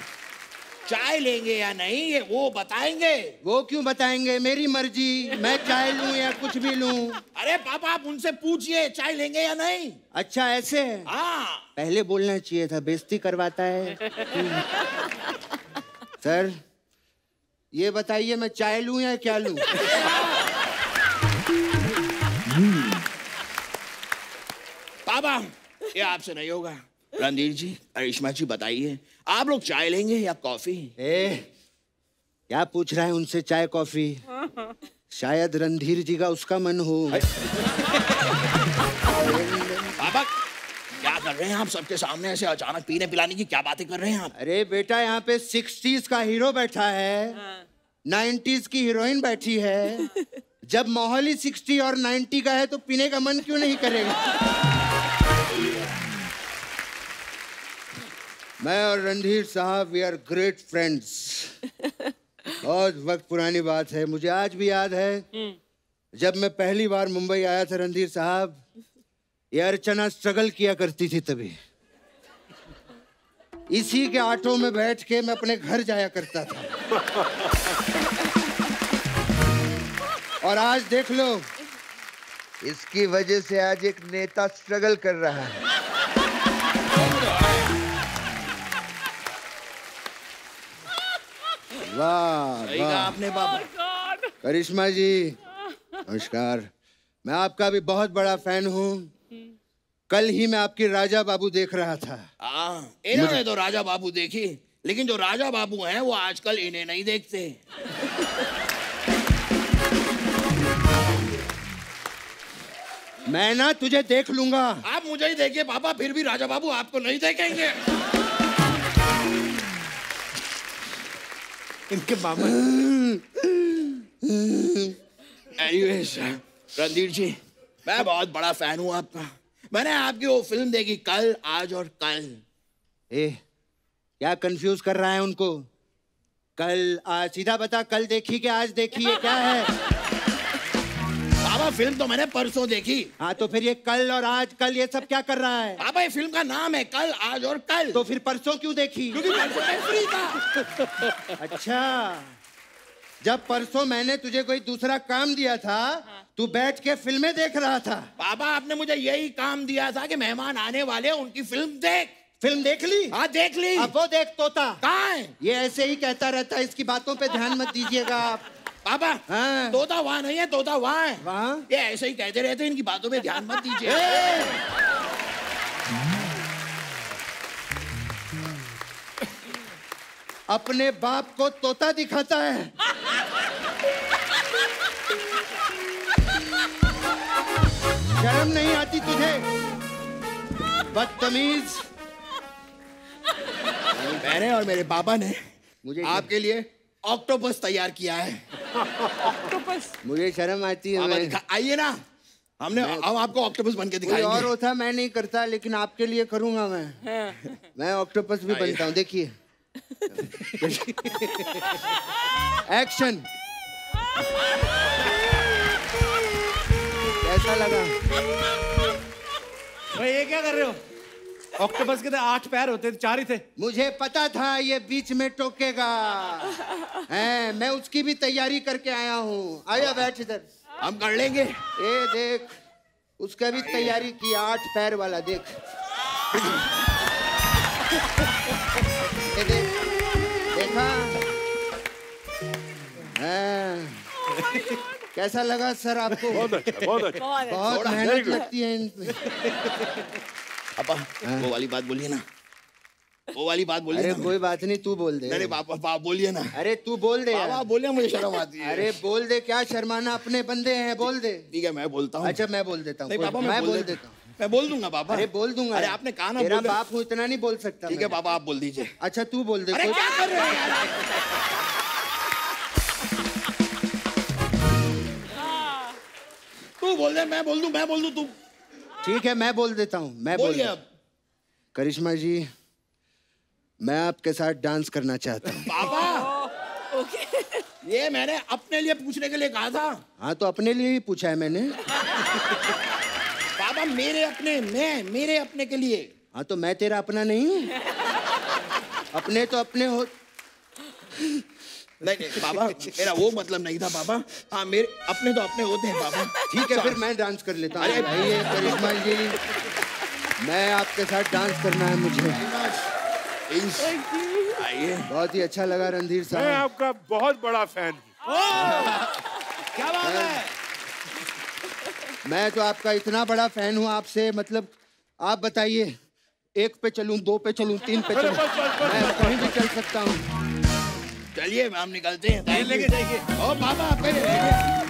चाय लेंगे या नहीं ये वो बताएंगे। वो क्यों बताएंगे? मेरी मर्जी, मैं चाय लूं या कुछ भी लूं। अरे पापा, आप उनसे पूछिए चाय लेंगे या नहीं। अच्छा ऐसे है? हाँ। पहले बोलना चाहिए था, बेइज्जती करवाता है। सर, ये बताइए मैं चाय लूं या क्या लूं? पापा, ये आपसे नहीं होगा। रणधीर जी, करिश्मा जी, बताइए आप लोग चाय लेंगे या कॉफी? क्या पूछ रहा है उनसे चाय कॉफी? शायद रणधीर जी का उसका मन हो। पापा, क्या कर रहे हैं आप सबके सामने ऐसे अचानक पीने पिलाने की क्या बातें कर रहे हैं आप? अरे बेटा, यहाँ पे 60s का हीरो बैठा है, 90s की हीरोइन बैठी है। जब माहौल ही 60 और 90 का है तो पीने का मन क्यों नहीं करेगा? मैं और रणधीर साहब, वी आर ग्रेट फ्रेंड्स। बहुत वक्त पुरानी बात है, मुझे आज भी याद है जब मैं पहली बार मुंबई आया था रणधीर साहब, ये अर्चना स्ट्रगल किया करती थी तभी। इसी के ऑटो में बैठ के मैं अपने घर जाया करता था। और आज देख लो, इसकी वजह से आज एक नेता स्ट्रगल कर रहा है। वाह सही कहा आपने पापा। करिश्मा जी, नमस्कार। मैं आपका भी बहुत बड़ा फैन हूँ। कल ही मैं आपकी राजा बाबू देख रहा था। इन्होंने तो राजा बाबू देखी, लेकिन जो राजा बाबू हैं वो आजकल इन्हें नहीं देखते। मैं ना तुझे देख लूंगा। आप मुझे ही देखिए पापा, फिर भी राजा बाबू आपको नहीं देखेंगे। इनके मामा। एनीवेज, रणधीर जी, मैं बहुत बड़ा फैन हूँ आपका। मैंने आपकी वो फिल्म देखी, कल, आज और कल। क्या कंफ्यूज कर रहा है उनको? कल आज, सीधा बता, कल देखी कि आज देखी है, क्या है? पापा, फिल्म तो मैंने परसों देखी। हाँ, तो फिर ये कल और आज कल ये सब क्या कर रहा है? पापा, ये फिल्म का नाम है कल, आज और कल। तो फिर परसों क्यों देखी? क्योंकि परसों मैं फ्री था। अच्छा, जब परसों मैंने तुझे कोई दूसरा काम दिया था, तू बैठ के फिल्में देख रहा था। पापा, आपने मुझे यही काम दिया था कि मेहमान आने वाले, उनकी फिल्म देख। फिल्म देख ली? हाँ, देख ली। अब वो देख तोता कहाँ है? ये ऐसे ही कहता रहता है, इसकी बातों पे ध्यान मत दीजिएगा आप। पापा, हाँ। तोता वहाँ नहीं है, तोता वहाँ है। वहाँ? ये ऐसे ही कहते रहते हैं, इनकी बातों पे ध्यान मत दीजिए। अपने बाप को तोता दिखाता है। शर्म नहीं आती तुझे, बदतमीज। मैंने और मेरे पापा ने मुझे आपके लिए ऑक्टोपस तैयार किया है। ऑक्टोपस? मुझे शर्म आती है। मैं आइए ना, हम आपको ऑक्टोपस बन के कोई दिखाएंगे। और होता मैं नहीं करता, लेकिन आपके लिए करूंगा मैं ऑक्टोपस भी बनता हूँ। देखिए एक्शन। कैसा लगा? भाई ये क्या कर रहे हो? ऑक्टोपस के तो 8 पैर होते थे, 4 ही थे। मुझे पता था ये बीच में टोकेगा। हैं, मैं उसकी भी तैयारी करके आया हूँ। आया बैठ इधर, हम कर लेंगे। ये देख, उसका भी तैयारी की, 8 पैर वाला देख। ये देख, देखा? कैसा लगा सर आपको? बहुत अच्छा, बहुत अच्छा। बहुत मेहनत लगती है इनमें। पापा वो वाली बात बोलिए ना, वो वाली बात बोलिए अरे ना। कोई बात नहीं, तू बोल दे। नहीं पापा बोलिए ना। अरे तू बोल दे यार। पापा बोलिए, मुझे शर्म आती है। अरे बोल दे, क्या शर्माना, अपने बंदे हैं, बोल दे। ठीक है मैं बोलता हूँ। अच्छा मैं बोल देता हूँ। नहीं पापा मैं बोल देता हूँ। मैं बोल दूंगा पापा। अरे बोल दूंगा। अरे आपने कहा ना, तेरा बोल दे। बाप हूँ, इतना नहीं बोल सकता। ठीक है पापा आप बोल दीजिए। अच्छा तू बोल दे। अरे क्या कर रहे हो यार? तू बोल दे, मैं बोल दूं तू। ठीक है मैं बोल देता हूँ। मैं बोल बोलिए देता हूँ। करिश्मा जी, मैं आपके साथ डांस करना चाहता हूँ। पापा ये मैंने अपने लिए पूछने के लिए कहा था। हाँ तो अपने लिए ही पूछा है मैंने। पापा मेरे अपने के लिए। हाँ तो मैं तेरा अपना नहीं हूँ? अपने तो अपने हो। नहीं पापा, मेरा वो मतलब नहीं था पापा। हाँ मेरे अपने तो अपने होते हैं पापा। ठीक है फिर मैं डांस कर लेता हूँ। अरे भाई करिश्मा जी, मैं आपके साथ डांस करना है मुझे। आइए। बहुत ही अच्छा लगा रणधीर मैं साहब। आपका बहुत बड़ा फैन हूँ। क्या बात है? मैं तो आपका इतना बड़ा फैन हूँ आपसे, मतलब आप बताइए, 1 पे चलूं, 2 पे चलूं, 3 पे चलूं, मैं कहीं भी चल सकता हूँ। चलिए हम निकलते हैं। लेके जाइए। ओ पापा आप पहले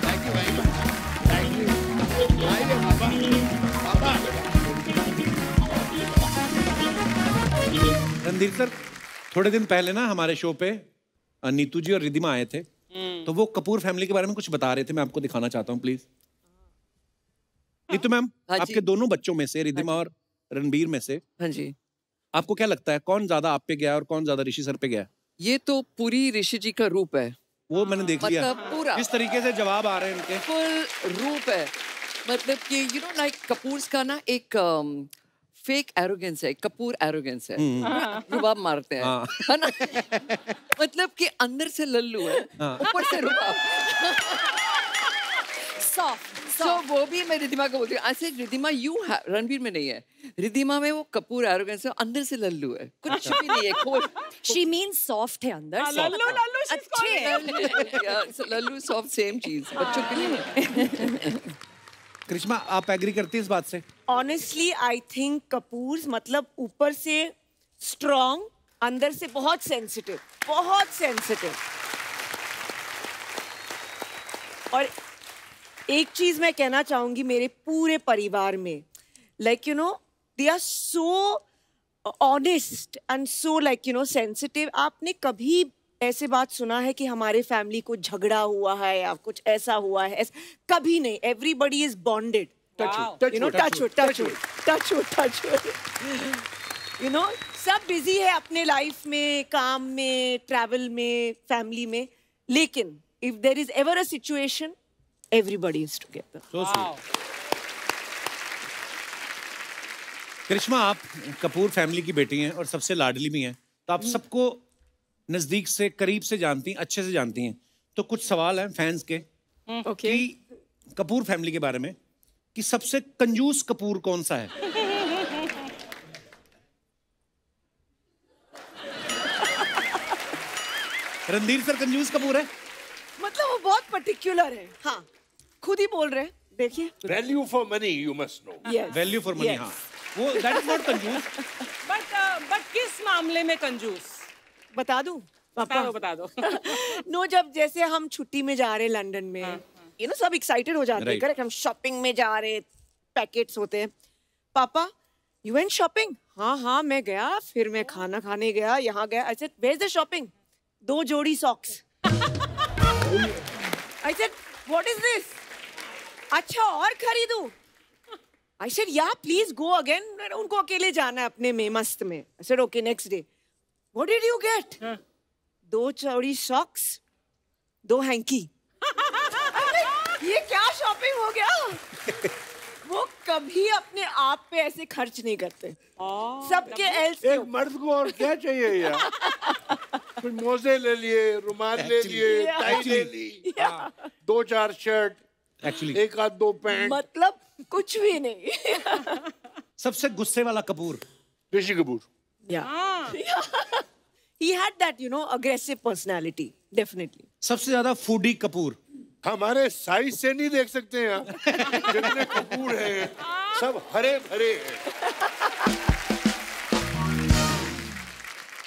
thank you very much. Thank you. आइए पापा। पापा रणधीर सर, थोड़े दिन पहले ना हमारे शो पे नीतू जी और रिद्धिमा आए थे, तो वो कपूर फैमिली के बारे में कुछ बता रहे थे। मैं आपको दिखाना चाहता हूँ प्लीज। नीतू मैम, हाँ जी। आपके दोनों बच्चों में से, रिद्धिमा और रणबीर में से, हाँ जी, आपको क्या लगता है कौन ज्यादा आप पे गया और कौन ज्यादा ऋषि सर पे गया? ये तो पूरी ऋषि जी का रूप है। वो मैंने देख लिया। मतलब पूरा इस तरीके से जवाब आ रहे हैं इनके। फुल रूप है। मतलब कि यू नो लाइक कपूर्स का ना एक फेक एरोगेंस है, कपूर एरोगेंस है। रुबाब मारते हैं, है ना? मतलब कि अंदर से लल्लू है, ऊपर से रुबाब। सो वो भी मैं रिद्धिमा को बोलती हूँ, ऐसे रिद्धिमा रणबीर में नहीं है, रिद्धिमा में वो कपूर एरोगेंस है, अंदर से लल्लू है, कुछ भी नहीं है। शी मीन्स सॉफ्ट है अंदर। लल्लू लल्लू अच्छे लल्लू सॉफ्ट सेम चीज बच्चों के लिए। करिश्मा, आप एग्री करती है इस बात से? ऑनेस्टली आई थिंक कपूर्स मतलब ऊपर से स्ट्रॉन्ग, अंदर से बहुत सेंसिटिव, बहुत सेंसिटिव। और एक चीज मैं कहना चाहूंगी मेरे पूरे परिवार में, like you know they are so honest and so like you know sensitive. आपने कभी ऐसे बात सुना है कि हमारे फैमिली को झगड़ा हुआ है या कुछ ऐसा हुआ है? कभी नहीं। Everybody is bonded. You know सब बिजी है अपने लाइफ में, काम में, ट्रैवल में, फैमिली में, लेकिन if there is ever a situation everybody is together. So sweet. Karishma, आप कपूर फैमिली की बेटी हैं और सबसे लाडली भी हैं, तो आप सबको नजदीक से, करीब से जानती हैं, अच्छे से जानती हैं। तो कुछ सवाल हैं फैंस के कि कपूर फैमिली के बारे में, कि सबसे कंजूस कपूर कौन सा है? रणधीर सर कंजूस कपूर है? मतलब वो बहुत पर्टिकुलर है। हाँ, खुद ही बोल रहे हैं, देखिए। Value for money you must know. Value for money, हाँ, वो दैट इज नॉट कंजूस। बट किस मामले में कंजूस? बता दूं? बता दो नो, जब जैसे हम छुट्टी में जा रहे लंदन में, यू नो सब एक्साइटेड हो जाते हैं, करेक्ट, हम शॉपिंग में जा रहे, पैकेट्स होते हैं, पापा यू वेंट शॉपिंग? हाँ मैं गया, फिर मैं खाना खाने गया, यहाँ गया। I said where is the shopping? 2 जोड़ी socks. I said what is this? अच्छा और खरीदूं? आई सेड या प्लीज गो अगेन, उनको अकेले जाना है अपने में मस्त में। I said okay next day, what did you get? 2 जोड़ी सॉक्स, 2 हैंकी। ये क्या शॉपिंग हो गया? वो कभी अपने आप पे ऐसे खर्च नहीं करते, सबके एल्स। एक मर्द को और क्या चाहिए यार? कुछ मोजे ले लिए, रुमाल ले लिए, टाई ले ली, 2-4 शर्ट, एक्चुअली 1-2 पैंट, मतलब कुछ भी नहीं। सबसे गुस्से वाला Kapoor? Rishi Kapoor. He had that, you know, aggressive personality, definitely. सबसे ज्यादा फूडी कपूर? हमारे साइज से नहीं देख सकते हैं आप, जितने कपूर हैं सब हरे भरे हैं।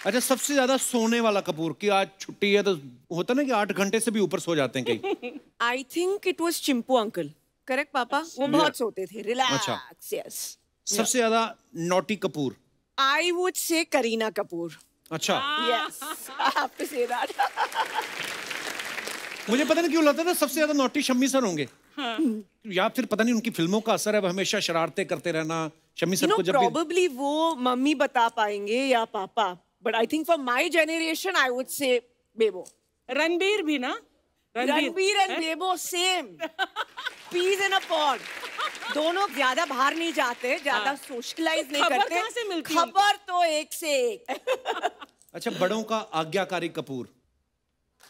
अच्छा, सबसे ज्यादा सोने वाला कपूर? कि आज छुट्टी है तो होता ना कि 8 घंटे से भी ऊपर सो जाते हैं कई। I think it was Chimpu uncle, correct पापा? वो बहुत सोते थे, रिलैक्स। यस। सबसे ज्यादा naughty Kapoor? I would say Kareena Kapoor. अच्छा। Yes, I have to say that. मुझे पता नहीं क्यों लगता था सबसे ज्यादा नॉटी शम्मी सर होंगे। या फिर पता नहीं उनकी फिल्मों का असर है, हमेशा शरारतें करते रहना। शम्मी सर को जब probably वो मम्मी बता पाएंगे या पापा, but I think for my generation I would say बेबो। रणबीर भी ना? Ranbir and Bebo same, peas in a pod. दोनों ज्यादा बाहर नहीं जाते, ज्यादा सोशलाइज नहीं खबर करते। कहाँ से मिलती? खबर तो एक से एक। अच्छा, बड़ों का आज्ञाकारी कपूर?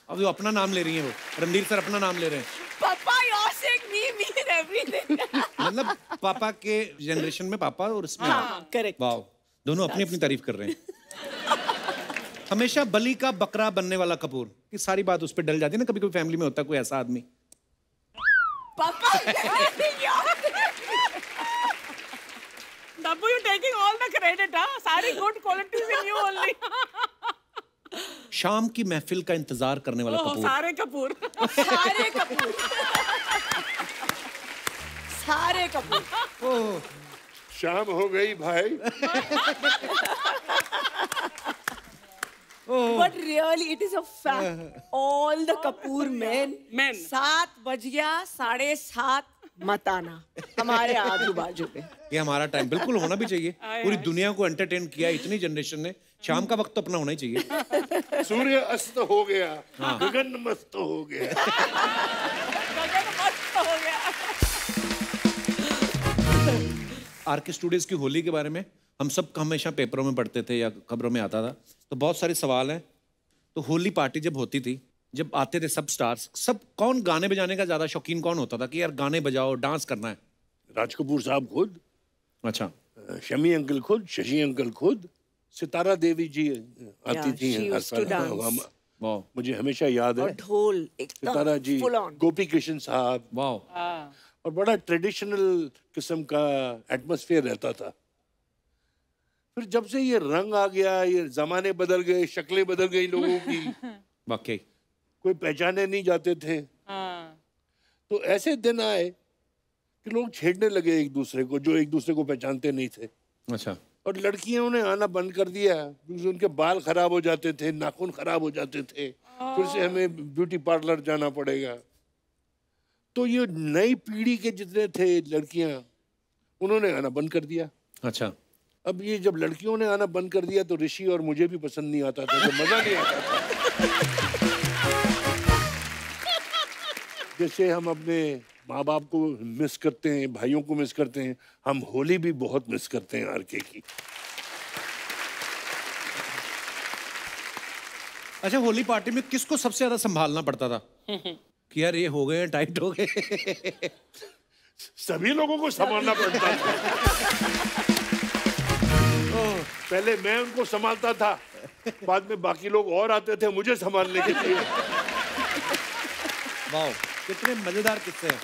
अब वो अपना नाम ले रही हैं, वो रणधीर सर अपना नाम ले रहे हैं। पापा you're saying me mean everything। मतलब पापा के जनरेशन में पापा और इसमें आप। करेक्ट। वाह, दोनों अपनी अपनी तारीफ कर रहे हैं। हमेशा बलि का बकरा बनने वाला कपूर? कि सारी बात उस पर डल जाती है ना, कभी कभी फैमिली में होता है कोई ऐसा आदमी। पापा Dabbu, you taking all the credit, huh? सारी good qualities in you only। शाम की महफिल का इंतजार करने वाला कपूर? सारे कपूर। सारे कपूर, सारे कपूर। शाम हो गई भाई। But really, it is a fact. All the Kapoor men, 7 बज गया, 7:30 मत आना हमारे आजू बाजू पे। ये हमारा टाइम बिल्कुल होना भी चाहिए। पूरी दुनिया को एंटरटेन किया इतनी जनरेशन ने, शाम का वक्त तो अपना होना ही चाहिए। सूर्य अस्त हो गया, गगन मस्त हो गया। आर के स्टूडियोज की होली के बारे में हम सब हमेशा पेपरों में पढ़ते थे या खबरों में आता था, तो बहुत सारे सवाल हैं। तो होली पार्टी जब होती थी, जब आते थे सब स्टार्स, सब कौन गाने बजाने का ज्यादा शौकीन कौन होता था कि यार गाने बजाओ, डांस करना है? राज कपूर साहब खुद। अच्छा। शमी अंकल खुद, शशि अंकल खुद, सितारा देवी जी आती थी हर साल। मुझे हमेशा याद है। ढोल सितारा जी, गोपी कृष्ण साहब। वाह। और बड़ा ट्रेडिशनल किस्म का एटमॉस्फेयर रहता था। फिर जब से ये रंग आ गया, ये जमाने बदल गए, शक्लें बदल गई लोगों की, वाकई कोई पहचाने नहीं जाते थे। तो ऐसे दिन आए कि लोग छेड़ने लगे एक दूसरे को, जो एक दूसरे को पहचानते नहीं थे। अच्छा। और लड़कियों ने आना बंद कर दिया क्योंकि उनके बाल खराब हो जाते थे, नाखून खराब हो जाते थे, फिर से हमें ब्यूटी पार्लर जाना पड़ेगा। तो ये नई पीढ़ी के जितने थे लड़कियां, उन्होंने आना बंद कर दिया। अच्छा। अब ये जब लड़कियों ने आना बंद कर दिया तो ऋषि और मुझे भी पसंद नहीं आता था, तो मजा नहीं आता था। जैसे हम अपने माँ बाप को मिस करते हैं, भाइयों को मिस करते हैं, हम होली भी बहुत मिस करते हैं आरके की। अच्छा, होली पार्टी में किसको सबसे ज्यादा संभालना पड़ता था कि यार ये हो गए, टाइट हो गए? सभी लोगों को संभालना पड़ता था। पहले मैं उनको संभालता था, बाद में बाकी लोग और आते थे मुझे संभालने के लिए। वाह, कितने मजेदार किस्से हैं।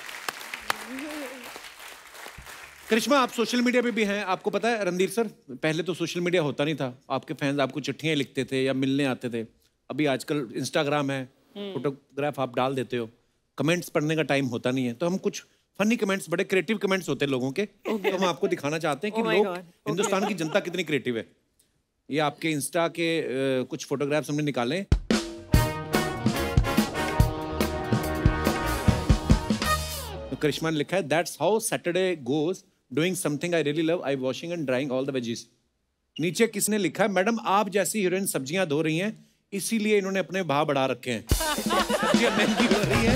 करिश्मा, आप सोशल मीडिया पे भी हैं, आपको पता है रणधीर सर, पहले तो सोशल मीडिया होता नहीं था, आपके फैंस आपको चिट्ठियां लिखते थे या मिलने आते थे, अभी आजकल इंस्टाग्राम है, फोटोग्राफ आप डाल देते हो, कमेंट्स पढ़ने का टाइम होता नहीं है, तो हम कुछ फनी कमेंट्स, बड़े क्रिएटिव कमेंट्स होते हैं लोगों के, तो हम आपको दिखाना चाहते हैं कि लोग, हिंदुस्तान की जनता कितनी क्रिएटिव है। ये आपके इंस्टा के कुछ फोटोग्राफ्स हमने निकाले। तो करिश्मा ने लिखा है, that's how Saturday goes, doing something I really love, I washing and drawing all the veggies. नीचे किसने लिखा है, मैडम आप जैसी हीरोइन सब्जियां धो रही हैं, इसीलिए इन्होंने अपने भाव बढ़ा रखे हैं, सब्जियां महंगी हो रही है।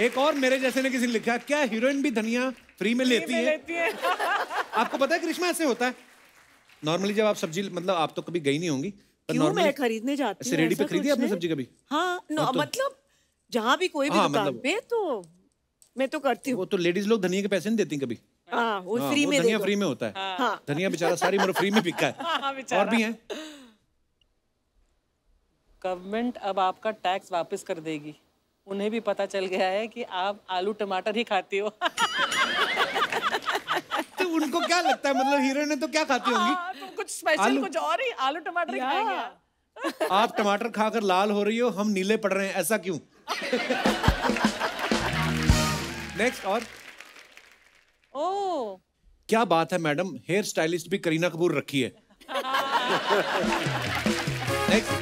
एक और मेरे जैसे ने किसी ने लिखा, क्या हीरोइन भी धनिया फ्री में लेती है? आपको पता है करिश्मा ऐसे होता है नॉर्मली, जब आप सब्जी, मतलब आप तो कभी गई नहीं होंगी, क्यों मैं खरीदने जाती हूँ, रेडी पे खरीदी आपने सब्जी कभी? हाँ, मतलब जहाँ भी कोई भी दुकान पे, तो मैं तो करती हूँ। वो तो लेडीज लोग धनिया के पैसे नहीं देती कभी। हाँ, वो फ्री में, धनिया फ्री में होता है। हाँ। धनिया बेचारा सारी उम्र फ्री में बिका है। और भी हैं। गवर्नमेंट अब आपका टैक्स वापस कर देगी, उन्हें भी पता चल गया है कि आप आलू टमाटर ही खाती हो। तो उनको क्या लगता है, मतलब हीरोइन ने तो क्या खाती होंगी? तो कुछ स्पेशल, कुछ और ही, आलू टमाटर ही खाएंगे। आप टमाटर खाकर लाल हो रही हो, हम नीले पड़ रहे हैं, ऐसा क्यों? नेक्स्ट। और ओह, क्या बात है मैडम, हेयर स्टाइलिस्ट भी करीना कपूर रखी है। नेक्स्ट।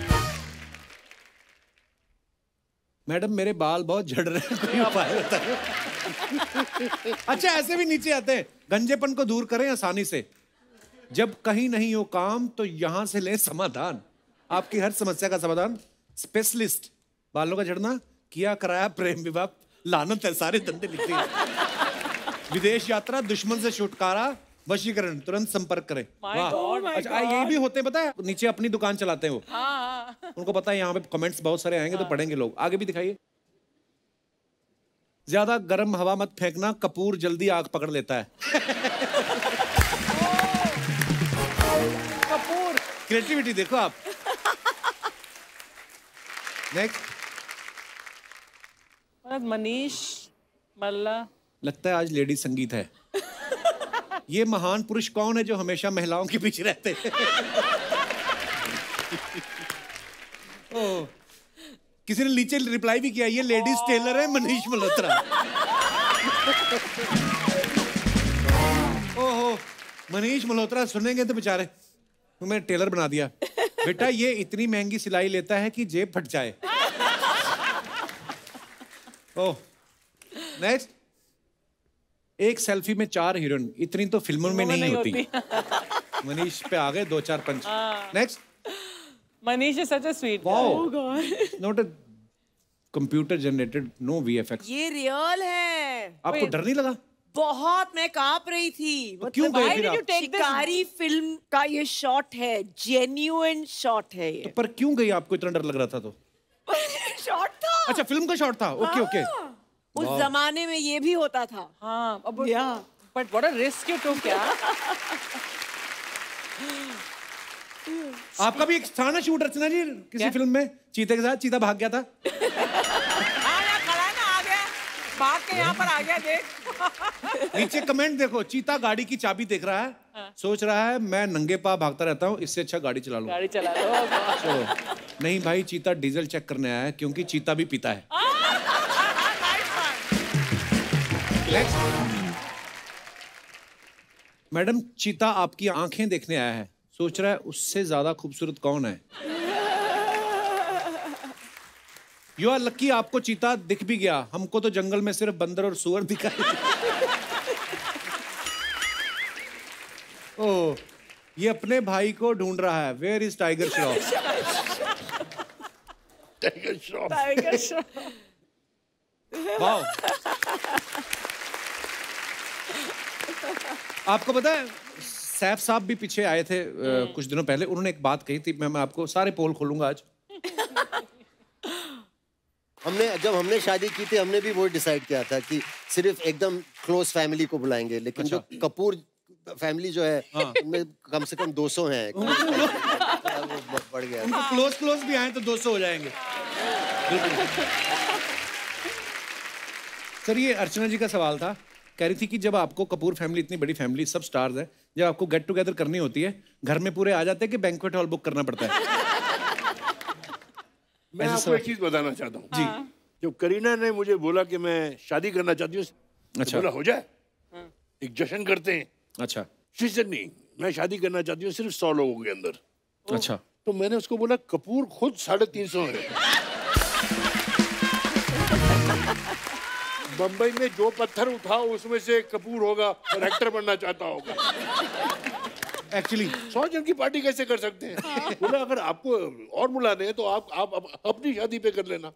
मैडम मेरे बाल बहुत झड़ रहे हैं, कोई उपाय बताओ। अच्छा, ऐसे भी नीचे आते हैं, गंजेपन को दूर करें आसानी से, जब कहीं नहीं हो काम तो यहां से ले समाधान, आपकी हर समस्या का समाधान स्पेशलिस्ट। बालों का झड़ना, किया कराया प्रेम विवाह, लानत है, सारे धंधे लिखते हैं। विदेश यात्रा, दुश्मन से छुटकारा, वशीकरण, तुरंत संपर्क करें। वाह, अच्छा ये भी होते हैं, पता है, नीचे अपनी दुकान चलाते हैं वो। उनको पता है यहाँ पे कमेंट्स बहुत सारे आएंगे, तो पढ़ेंगे लोग। आगे भी दिखाइए। ज्यादा गर्म हवा मत फेंकना, कपूर जल्दी आग पकड़ लेता है। कपूर, क्रिएटिविटी देखो आप। नेक्स्ट। मनीष मल्ला, लगता है आज लेडी संगीत है। ये महान पुरुष कौन है जो हमेशा महिलाओं के पीछे रहते हैं? किसी ने नीचे रिप्लाई भी किया, ये लेडीज टेलर है मनीष मल्होत्रा। ओहो, मनीष मल्होत्रा सुनेंगे तो बेचारे, तुम्हें टेलर बना दिया। बेटा ये इतनी महंगी सिलाई लेता है कि जेब फट जाए। ओह, नेक्स्ट। एक सेल्फी में 4 हीरोइन, इतनी तो फिल्मों में नहीं होती। मनीष पे आ गए 2-4 punch. Next. Manish is such a sweet guy. Not a computer generated, no VFX। ये रियल है। आपको डर नहीं लगा? बहुत, मैं कांप रही थी। क्यों गए फिर आप? शिकारी फिल्म का ये शॉट है, जेन्युइन शॉट है ये। तो पर क्यों गई, आपको इतना डर लग रहा था तो? शॉट था। अच्छा, फिल्म का शॉट था। Okay okay. उस जमाने में ये भी होता था। हाँ, अब but what a risk you took यार। आपका भी एक था ना शूट, रचना जी, किसी फिल्म में चीते के साथ, चीता भाग गया था। खड़ा ना, आ गया, भाग के यहाँ पर आ गया, देख। नीचे कमेंट देखो, चीता गाड़ी की चाबी देख रहा है, सोच रहा है मैं नंगे पाँव भागता रहता हूँ, इससे अच्छा गाड़ी चला लूं। गाड़ी चला लो। चलो, नहीं भाई, चीता डीजल चेक करने आया है, क्योंकि चीता भी पीता है। मैडम, चीता आपकी आंखें देखने आया है, सोच रहा है उससे ज्यादा खूबसूरत कौन है। यू आर लकी, आपको चीता दिख भी गया, हमको तो जंगल में सिर्फ बंदर और सुअर दिखाई। ओह, ये अपने भाई को ढूंढ रहा है, where is Tiger Shroff? Tiger Shroff. Tiger Shroff. Wow. आपको पता है, सैफ साहब भी पीछे आए थे कुछ दिनों पहले, उन्होंने एक बात कही थी, मैं आपको सारे पोल खोलूंगा आज। जब हमने शादी की थी, हमने भी वो डिसाइड किया था कि सिर्फ एकदम क्लोज फैमिली को बुलाएंगे, लेकिन अच्छा। जो कपूर फैमिली जो है, उनमें कम से कम 200 हैं। बढ़ गया। उनको क्लोज भी आए तो 200 हो जाएंगे। सर, ये अर्चना जी का सवाल था, कह रही थी कि जब आपको कपूर फैमिली, इतनी बड़ी फैमिली, सब स्टार्स है, जब आपको गेट टुगेदर करनी होती है, घर में पूरे आ जाते हैं कि बैंक्वेट हॉल बुक करना पड़ता है? मैं आपको एक चीज बताना चाहता हूँ जी। जब करीना ने मुझे बोला कि मैं शादी करना चाहती हूँ, अच्छा। बोला हो जाए, एक जश्न करते हैं। अच्छा। शी सेड नहीं, मैं शादी करना चाहती हूँ सिर्फ 100 लोगों के अंदर। अच्छा। तो मैंने उसको बोला कपूर खुद 350 है। बम्बई में जो पत्थर उठाओ उसमें से एक कपूर होगा और एक्टर बनना चाहता होगा। एक्चुअली 100 जन की पार्टी कैसे कर सकते हैं? बोला अगर आपको और बुलाने हैं तो आप अपनी शादी पे कर लेना।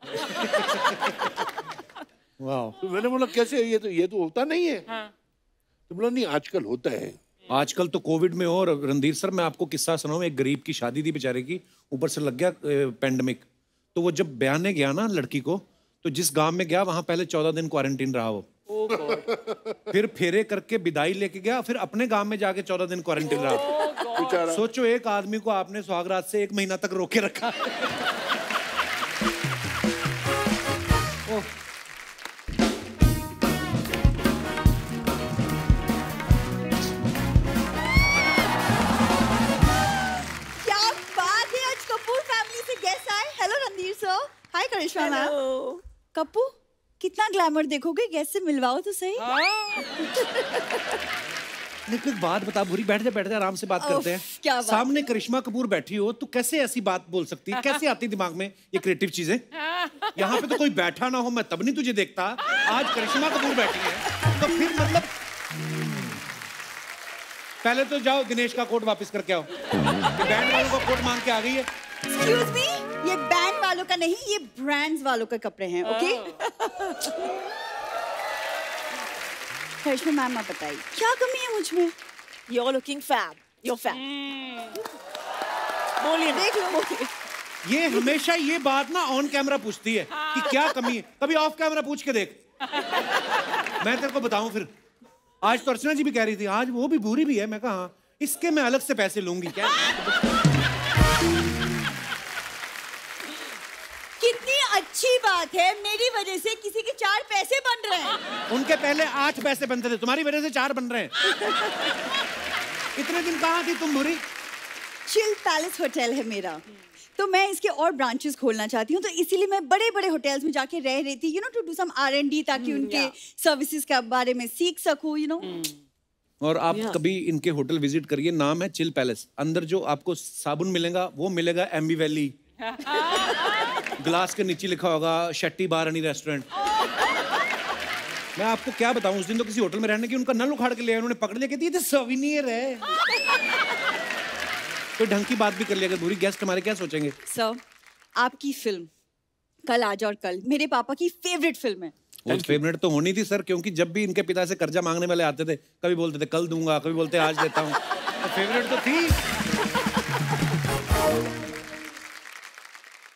वाह। तो मैंने बोला कैसे, ये तो होता नहीं है। तो बोला नहीं आजकल होता है। आजकल तो कोविड में और रणधीर सर मैं आपको किस्सा सुनाऊं, एक गरीब की शादी थी बेचारे की, ऊपर से लग गया पेंडेमिक। तो वो जब बयाने गया ना लड़की को, तो जिस गांव में गया वहां पहले 14 दिन क्वारंटीन रहा वो। फिर फेरे करके विदाई लेके गया, फिर अपने गांव में जाके 14 दिन क्वारंटीन रहा। सोचो एक आदमी को आपने सुहागरात से 1 महीना तक रोके रखा। क्या बात है, आज कपूर फैमिली से गेस्ट आए। Hello Randhir sir. Hi Karisma ma'am. Kapoor कितना ग्लैमर देखोगे, गेस्ट से मिलवाओ तो सही। लेकिन एक बात बता भूरी, बैठ जा आराम से बात करते हैं। क्या बात सामने करिश्मा कपूर बैठी हो, तू कैसे ऐसी बात बोल सकती है? कैसे आती दिमाग में ये क्रिएटिव चीजें? यहाँ पे तो कोई बैठा ना हो मैं तब नहीं तुझे देखता। आज करिश्मा कपूर बैठी है तो फिर मतलब पहले तो जाओ दिनेश का कोट वापस करके आओ। बैंड वालों का कोट मांग के आ गई है। एक्सक्यूज मी, ये बैंड वालों का नहीं, ये ब्रांड्स वालों के कपड़े हैं। ओके करिश्मा मैम आप बताइए क्या कमी है मुझ में? You're looking fab. You're fab. बोलिए, देख लो। ये हमेशा ये बात ना ऑन कैमरा पूछती है कि क्या कमी है, कभी ऑफ कैमरा पूछ के देख। मैं तेरे को बताऊं फिर। आज तो अर्चना जी भी कह रही थी आज वो भी भूरी भी है। मैं कहा हाँ, इसके मैं अलग से पैसे लूंगी क्या? कितनी अच्छी बात है, मेरी वजह से किसी के 4 पैसे बन रहे हैं। उनके पहले 8 पैसे बनते थे, तुम्हारी वजह से 4 बन रहे हैं। इतने दिन कहाँ थी तुम भूरी? चिल पैलेस होटल है मेरा, तो मैं इसके और ब्रांचेस खोलना चाहती हूँ, तो इसीलिए मैं बड़े बड़े होटल्स में जाके रह रही थी, you know, to do some R&D, ताकि उनके सर्विसेज के बारे में सीख सकूं, यू नो। और आप कभी इनके होटल विजिट करिए, नाम है चिल पैलेस। अंदर जो आपको साबुन मिलेगा वो मिलेगा एम्बी वैली। ग्लास के नीचे लिखा होगा शेट्टी बार एंड रेस्टोरेंट। मैं आपको क्या बताऊं, उस दिन तो किसी होटल में रहने की उनका नल उखाड़ के ले आए, उन्होंने पकड़ लिया, कहती ये सविनियर है। कोई ढंग की बात भी कर लिया, अगर बुरी गेस्ट हमारे क्या सोचेंगे? सर आपकी फिल्म कल आज और कल मेरे पापा की फेवरेट फिल्म है। वो फेवरेट तो होनी थी सर, क्योंकि जब भी इनके पिता से कर्जा मांगने वाले आते थे, कभी बोलते थे कल दूंगा, कभी बोलते आज देता हूँ, तो फेवरेट तो थी।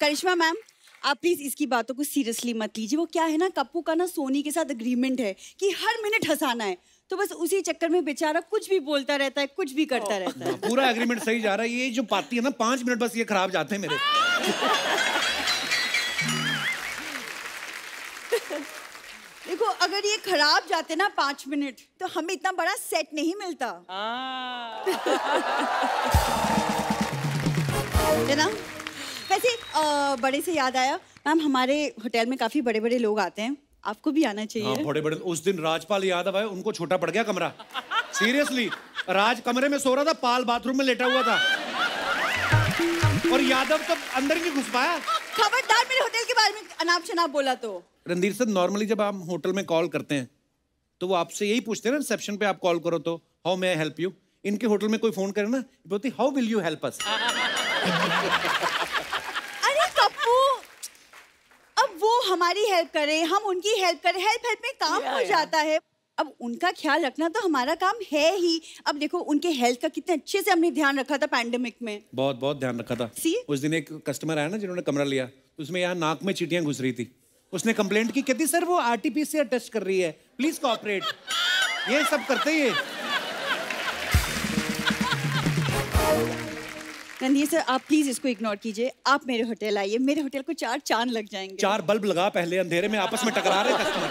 करिश्मा मैम आप प्लीज इसकी बातों को सीरियसली मत लीजिए। वो क्या है ना, कप्पू का ना सोनी के साथ एग्रीमेंट है कि हर मिनट हंसाना है, तो बस उसी चक्कर में बेचारा कुछ भी बोलता रहता है, कुछ भी करता रहता है। पूरा एग्रीमेंट सही जा रहा है, ये जो पाती है ना 5 मिनट बस ये खराब जाते हैं मेरे। देखो अगर ये खराब जाते ना 5 मिनट, तो हमें इतना बड़ा सेट नहीं मिलता है ना। वैसे बड़े से याद आया मैम, हमारे होटल में काफी बड़े बड़े लोग आते हैं, आपको भी आना चाहिए। हाँ, बड़े बड़े। उस दिन राजपाल यादव आए, उनको छोटा पड़ गया कमरा। सीरियसली, राज कमरे में सो रहा था, पाल बाथरूम में लेटा हुआ था, और यादव तो अंदर नहीं घुस पाया। खबरदार मेरे होटल के बारे में अनाप शनाप बोला तो। रणधीर सर, नॉर्मली जब आप होटल में कॉल करते हैं तो वो आपसे यही पूछते हैं ना रिसेप्शन पे, आप कॉल करो तो how may I help you. इनके होटल में कोई फोन करे ना, बोलती how will you help us. अरे कप्पू, अब वो हमारी हेल्प करे, हम उनकी हेल्प करें, हेल्प में काम हो जाता है। अब उनका ख्याल रखना तो हमारा काम है ही। अब देखो उनके हेल्थ का कितने अच्छे से हमने ध्यान रखा था पैंडेमिक में। बहुत बहुत ध्यान रखा था। उस दिन एक कस्टमर आया ना जिन्होंने कमरा लिया, तो उसमें यहाँ नाक में चींटियां घुस रही थी। उसने कंप्लेंट की, कहती सर वो RT-PCR टेस्ट कर रही है, प्लीज कोऑपरेट। ये सब करते ही। रणधीर सर आप प्लीज इसको इग्नोर कीजिए, आप मेरे होटल आइए, मेरे होटल को 4 चांद लग जाएंगे। 4 बल्ब लगा, पहले अंधेरे में आपस में टकरा रहे कस्टमर।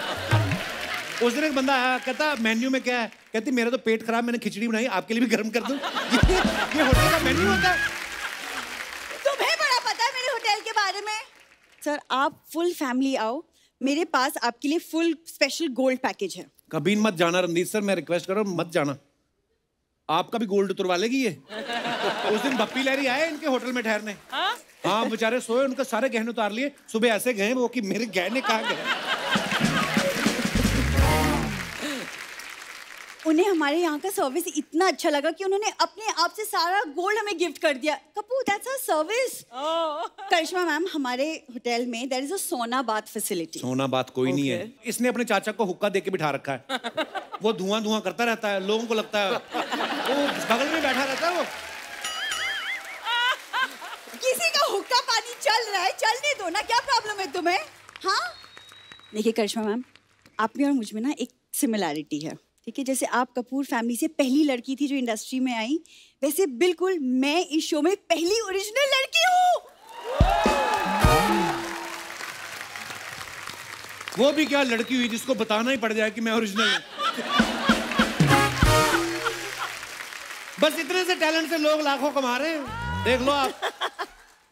उस दिन एक बंदा आया, कहता मेन्यू में क्या है, कहती मेरा तो पेट खराब, मैंने खिचड़ी बनाई, आपके लिए भी गर्म कर दूं। ये होटल का मेन्यू होता है। तुम्हें बड़ा पता है मेरे होटल के बारे में। सर आप फुल फैमिली आओ, मेरे पास आपके लिए फुल स्पेशल गोल्ड पैकेज है। कभी मत जाना रणदीप सर, मैं रिक्वेस्ट कर रहा हूँ, मत जाना। आपका भी गोल्ड उतरवा लेगी ये। उस दिन बप्पी लहरी आए इनके होटल में ठहरने। हाँ बेचारे सोए, उनके सारे गहने उतार लिए। सुबह ऐसे गए वो कि मेरे गहने कहाँ गए। उन्हें हमारे यहाँ का सर्विस इतना अच्छा लगा कि उन्होंने अपने आप से सारा गोल्ड हमें गिफ्ट कर दिया। Kapoor, that's our service. Karishma ma'am, हमारे होटल में there is a sauna bath facility. सोना बात कोई नहीं है। इसने अपने चाचा को हुक्का दे के बिठा रखा है। वो धुआं धुआं करता रहता है, लोगों को लगता है वो बगल में बैठा रहता है। वो किसी का हुक्का पानी चल रहा है, चलने दो ना, क्या प्रॉब्लम है तुम्हें? हाँ देखिए करिश्मा मैम, आप में और मुझ में ना एक सिमिलैरिटी है, ठीक है? जैसे आप कपूर फैमिली से पहली लड़की थी जो इंडस्ट्री में आई, वैसे बिल्कुल मैं इस शो में पहली ओरिजिनल लड़की हूँ। वो भी क्या लड़की हुई जिसको बताना ही पड़ जाए कि मैं ओरिजिनल हूँ। बस इतने से टैलेंट से लोग लाखों कमा रहे हैं, देख लो आप।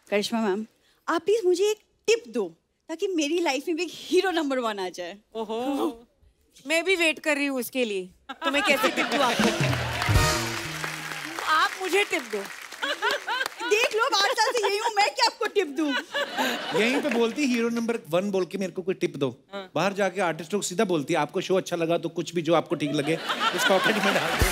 करिश्मा मैम, आप प्लीज मुझे एक टिप दो ताकि मेरी लाइफ में भी हीरो नंबर 1 आ जाए। ओहो, मैं भी वेट कर रही हूँ उसके लिए। तो मैं कैसे टिप दूँ आपको? आप मुझे टिप दो। देख लो, 8 साल से यही हूँ मैं, क्या आपको टिप दूँ? यहीं पे बोलती हीरो नंबर 1 बोल के मेरे को कोई टिप दो। बाहर जाके आर्टिस्टों को सीधा बोलती है आपको शो अच्छा लगा तो कुछ भी जो आपको ठीक लगे इस पॉकेट में डाल दो।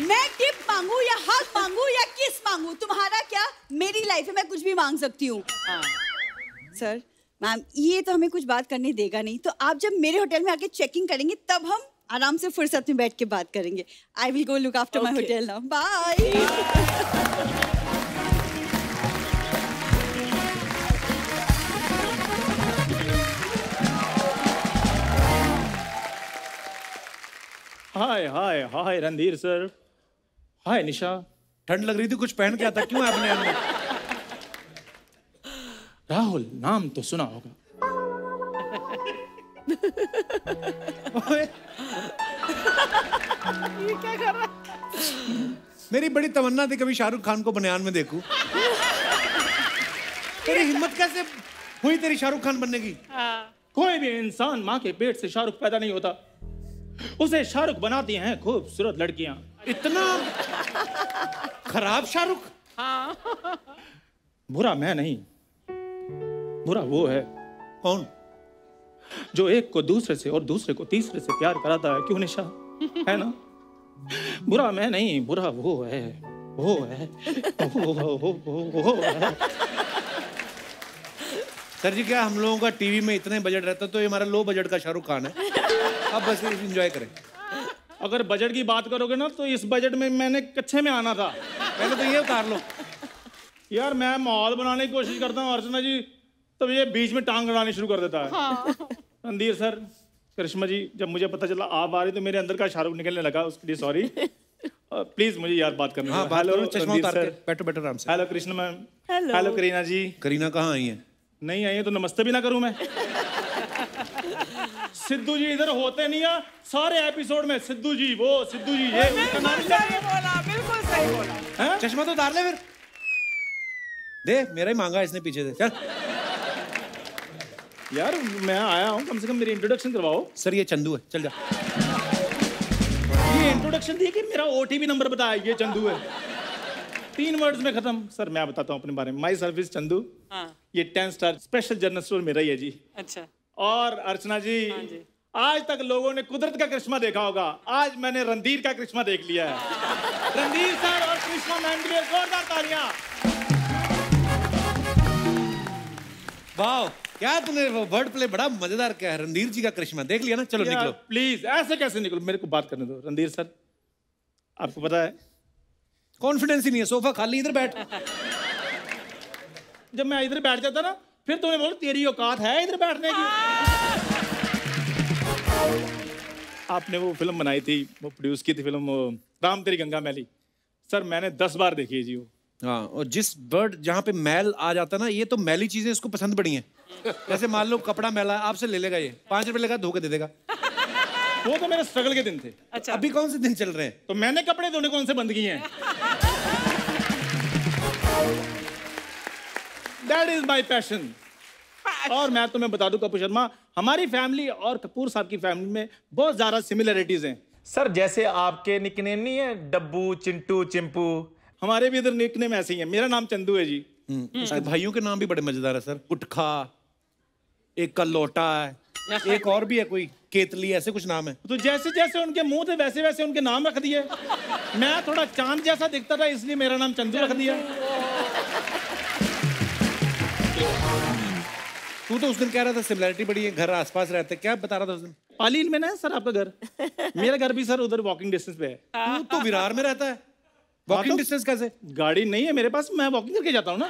मैं टिप मांगू या हक मांगू या किस मांगू, तुम्हारा क्या? मेरी लाइफ में मैं कुछ भी मांग सकती हूँ। सर मैम, ये तो हमें कुछ बात करने देगा नहीं, तो आप जब मेरे होटल में आके चेकिंग करेंगे तब हम आराम से फुर्सत में बैठ के बात करेंगे। I will go look after my hotel now. Bye. Hi hi hi Randhir sir. Hi Nisha. ठंड लग रही थी, कुछ पहन के आता क्यों आपने अंदर? राहुल नाम तो सुना होगा। ये क्या कर रहा? मेरी बड़ी तमन्ना थी कभी शाहरुख खान को बनियान में देखूं। तेरी हिम्मत कैसे हुई तेरी शाहरुख खान बनने की? कोई भी इंसान माँ के पेट से शाहरुख पैदा नहीं होता, उसे शाहरुख बनाती हैं खूबसूरत लड़कियां। इतना खराब शाहरुख? बुरा मैं नहीं, बुरा वो है। कौन? जो एक को दूसरे से और दूसरे को तीसरे से प्यार कराता है। क्यों निशा, है ना? बुरा मैं नहीं, बुरा वो है, वो है, वो है। सर जी, क्या हम लोगों का टीवी में इतने बजट रहता तो ये हमारा लो बजट का शाहरुख खान है। अब बस एंजॉय करें। अगर बजट की बात करोगे ना तो इस बजट में मैंने कच्चे में आना था। पहले तो ये उतार लो। यार मैं माहौल बनाने की कोशिश करता हूँ अर्चना जी, तब ये बीच में टांग अड़ानी शुरू कर देता है। रणधीर सर, करिश्मा जी, जब मुझे पता चला आप आ रही तो मेरे अंदर का शाहरुख निकलने लगा, उसके लिए सॉरी। प्लीज मुझे यार बात करने दो। हेलो चश्मा उतार के बैठो बैठो आराम से। Hello Krishna ma'am. Hello. Hello Kareena ji. Kareena कहाँ आई है? नहीं आई है तो नमस्ते भी ना करूं मैं? सिद्धू जी इधर होते नहीं है सारे एपिसोड में। सिद्धू जी, वो सिद्धू जी, ये सही बोला, बिल्कुल सही बोला। चश्मा तो उतार ले फिर। दे, मेरा ही मांगा इसने पीछे से। चल यार मैं आया हूँ, कम से कम मेरी इंट्रोडक्शन करवाओ। सर ये चंदू है, चल जा। ये इंट्रोडक्शन दी कि मेरा ओटीपी नंबर बताया, ये चंदू है। 3 वर्ड्स में खत्म। सर मैं बताता हूँ अपने बारे में। माई सर्विस चंदू। ये 10 स्टार स्पेशल जनरल स्टोर मेरा ही है जी। अच्छा। और अर्चना जी, आज तक लोगों ने कुदरत का करिश्मा देखा होगा, आज मैंने रणधीर का करिश्मा देख लिया है। रणधीर सर और करिश्मा मैम के लिए जोरदार तालियां। वाह, क्या तूने वर्ड प्ले बड़ा मजेदार किया है। रणधीर जी का करिश्मा देख लिया ना। चलो निकलो प्लीज। ऐसे कैसे निकलो, मेरे को बात करने दो। रणधीर सर, आपको पता है कॉन्फिडेंस ही नहीं है, सोफा खाली, इधर बैठ। जब मैं इधर बैठ जाता ना फिर तुम्हें बोलो तेरी औकात है इधर बैठने की। आपने वो फिल्म बनाई थी, वो प्रोड्यूस की थी फिल्म राम तेरी गंगा मैली। सर मैंने 10 बार देखी है जी वो। हाँ, और जिस वर्ड जहाँ पे मैल आ जाता ना, ये तो मैली चीजें इसको पसंद पड़ी हैं। जैसे मान लो कपड़ा मैला, आपसे ले लेगा ये, 5 रुपए लेगा, धो के दे देगा। वो तो मेरे स्ट्रगल के दिन थे। अच्छा। अभी कौन से दिन चल रहे हैं? तो मैंने कपड़े धोने कौन से बंद किए हैं? That is my passion. और मैं तुम्हें बता दूं कपूर शर्मा, हमारी फैमिली और कपूर साहब की फैमिली में बहुत ज्यादा सिमिलरिटीज हैं। सर जैसे आपके निकनेम नहीं है डब्बू, चिंटू, चिंपू, हमारे भी इधर निकनेम ऐसे ही है। मेरा नाम चंदू है जी। उसके भाइयों के नाम भी बड़े मजेदार है सर। गुटखा, एक का लोटा है, एक और भी है कोई केतली, ऐसे कुछ नाम है। तो जैसे जैसे उनके मुंह थे वैसे वैसे उनके नाम रख दिए। मैं थोड़ा चांद जैसा दिखता था इसलिए मेरा नाम चंदू रख दिया। तू तो उस दिन कह रहा था सिमिलरिटी बड़ी है, घर आसपास रहते, क्या बता रहा था उस दिन? पालील में ना है सर आपका घर। मेरा घर भी सर उधर वॉकिंग डिस्टेंस पे है। तू तो विरार में रहता है, वॉकिंग डिस्टेंस कैसे? गाड़ी नहीं है मेरे पास, मैं वॉकिंग करके जाता हूँ ना।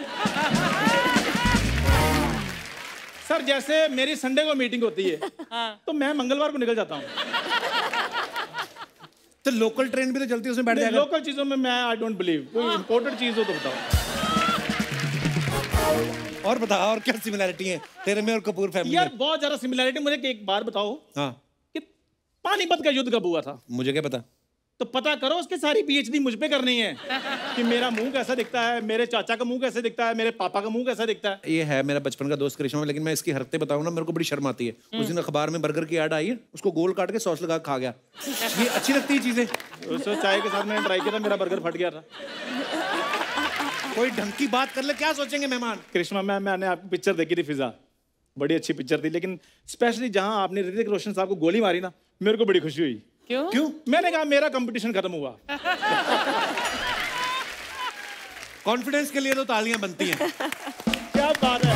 सर जैसे मेरी संडे को मीटिंग होती है तो मैं मंगलवार को निकल जाता हूँ। तो लोकल ट्रेन भी तो चलती है, उसमें बैठ जाएगा। लोकल चीजों में मैं आई डोंट बिलीव। कोई इंपोर्टेड चीज हो तो बताओ। और बता, और क्या सिमिलरिटी है तेरे में और कपूर फैमिली यार में? बहुत ज्यादा सिमिलरिटी। मुझे एक बार बताओ हाँ, कि पानीपत का युद्ध कब हुआ था? मुझे क्या पता। तो पता करो, उसकी सारी पीएचडी मुझ पे करनी है कि मेरा मुंह कैसा दिखता है, मेरे चाचा का मुंह कैसे दिखता है, मेरे पापा का मुंह कैसा दिखता है। ये है मेरा बचपन का दोस्त करिश्मा, लेकिन मैं इसकी हरकतें बताऊं ना मेरे को बड़ी शर्म आती है। उस दिन अखबार में बर्गर की ऐड आई है, उसको गोल काट के सॉस लगा खा गया। ये अच्छी लगती है चीजें। उसको चाय के साथ मैंने ट्राई किया था, मेरा बर्गर फट गया था। कोई ढंग की बात कर ले, क्या सोचेंगे मेहमान? करिश्मा मैंने आपकी पिक्चर देखी थी फिजा, बड़ी अच्छी पिक्चर थी, लेकिन स्पेशली जहां आपने ऋतिक रोशन साहब को गोली मारी ना, मेरे को बड़ी खुशी हुई। क्यों? मैंने कहा मेरा कंपटीशन खत्म हुआ। कॉन्फिडेंस के लिए तो तालियां बनती हैं। क्या बात है।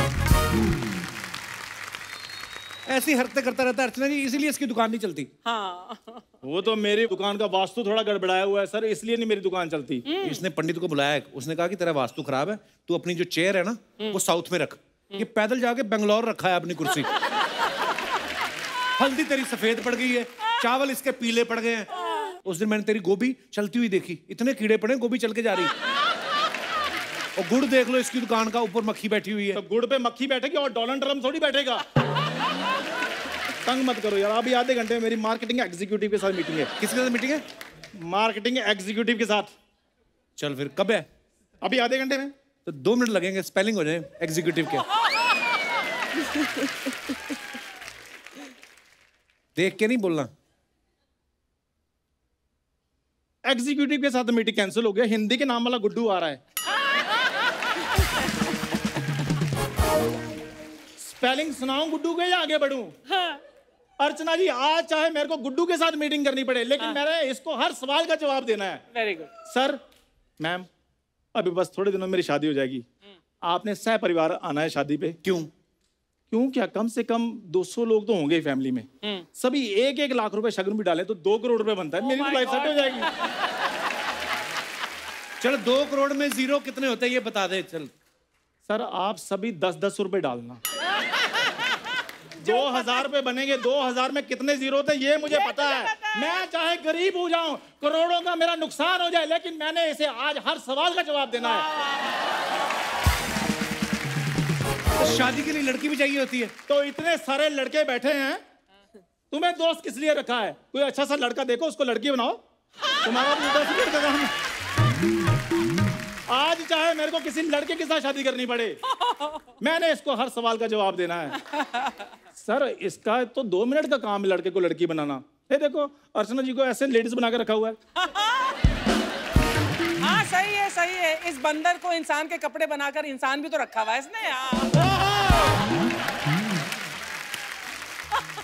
ऐसी हरकतें करता रहता है अर्चना जी, इसीलिए इसकी दुकान नहीं चलती। हाँ। वो तो मेरी दुकान का वास्तु थोड़ा गड़बड़ाया हुआ है सर, इसलिए नहीं मेरी दुकान चलती। इसने पंडित को बुलाया, उसने कहा कि तेरा वास्तु खराब है, तू अपनी जो चेयर है ना वो साउथ में रख। ये पैदल जाके बेंगलोर रखा है अपनी कुर्सी। हल्दी तेरी सफेद पड़ गई है, चावल इसके पीले पड़ गए हैं। उस दिन मैंने तेरी गोभी चलती हुई देखी, इतने कीड़े पड़े, गोभी चल के जा रही। और गुड़ देख लो इसकी दुकान का, ऊपर मक्खी बैठी हुई है। तो गुड़ पे मक्खी बैठेगी और डोनाल्ड ट्रम्प थोड़ी बैठेगा। तंग मत करो यार। अभी आधे घंटे में मेरी मार्केटिंग एग्जीक्यूटिव के साथ मीटिंग है। किसके साथ मीटिंग है? मार्केटिंग एग्जीक्यूटिव के साथ। चल फिर कब है? अभी आधे घंटे में। तो 2 मिनट लगेंगे, स्पेलिंग हो जाए एग्जीक्यूटिव के। देख के नहीं बोलना। एग्जीक्यूटिव के साथ मीटिंग कैंसिल हो गया, हिंदी के नाम वाला गुड्डू आ रहा है। स्पेलिंग सुनाऊं गुड्डू के या आगे बढ़ूं? अर्चना जी आज चाहे मेरे को गुड्डू के साथ मीटिंग करनी पड़े, लेकिन मैंने इसको हर सवाल का जवाब देना है। Very good sir. मैम अभी बस थोड़े दिनों में मेरी शादी हो जाएगी, आपने सह परिवार आना है शादी पे। क्यों? क्यों क्या, कम से कम 200 लोग तो होंगे फैमिली में। सभी 1-1 लाख रुपए शगन भी डालें तो 2 करोड़ रुपए बनता है। मेरी तो लाइफ सेट हो जाएगी। चल 2 करोड़ में जीरो कितने होते हैं ये बता दे। चल सर आप सभी 10-10 रुपए डालना। 2000 रुपए बनेंगे, 2000 में कितने जीरो थे ये मुझे पता है। मैं चाहे गरीब हो जाऊं, करोड़ों का मेरा नुकसान हो जाए, लेकिन मैंने इसे आज हर सवाल का जवाब देना है। तो शादी के लिए लड़की भी चाहिए होती है। तो इतने सारे लड़के बैठे हैं, तुम्हें दोस्त किस लिए रखा है? कोई अच्छा सा लड़का देखो, उसको लड़की बनाओ। तुम्हारा दोस्त का काम। आज चाहे मेरे को किसी लड़के के साथ शादी करनी पड़े, मैंने इसको हर सवाल का जवाब देना है। सर इसका तो 2 मिनट का काम है लड़के को लड़की बनाना। ये देखो अर्चना जी को ऐसे लेडीज बना के रखा हुआ है। हाँ सही है सही है। इस बंदर को इंसान के कपड़े बनाकर इंसान भी तो रखा हुआ है इसने।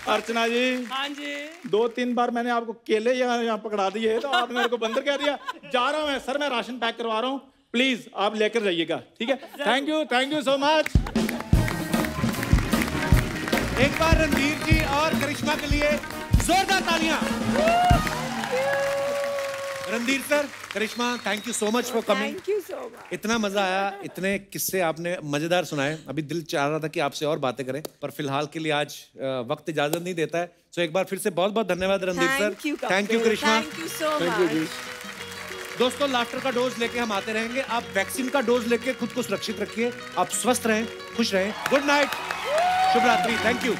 अर्चना जी। हाँ जी। 2-3 बार मैंने आपको केले यहाँ पकड़ा दिए तो आपने मेरे को बंदर कह दिया। जा रहा हूँ मैं सर, मैं राशन पैक करवा रहा हूँ, प्लीज आप लेकर जाइएगा। ठीक है, थैंक यू सो मच। एक बार रणधीर जी और करिश्मा के लिए जोरदार तालियां। Randhir sir, Karishma, thank you so much for coming. Thank you so much. इतना मजा आया, इतने किस्से आपने मजेदार सुनाए। अभी दिल चाह रहा था कि आपसे और बातें करें, पर फिलहाल के लिए आज वक्त इजाजत नहीं देता है। सो एक बार फिर से बहुत बहुत धन्यवाद Randhir sir. Thank you Karishma. Thank you so much. दोस्तों लाफ्टर का डोज लेके हम आते रहेंगे। आप वैक्सीन का डोज लेके खुद को सुरक्षित रखिए। आप स्वस्थ रहें, खुश रहें। गुड नाइट, शुभ रात्रि। Thank you.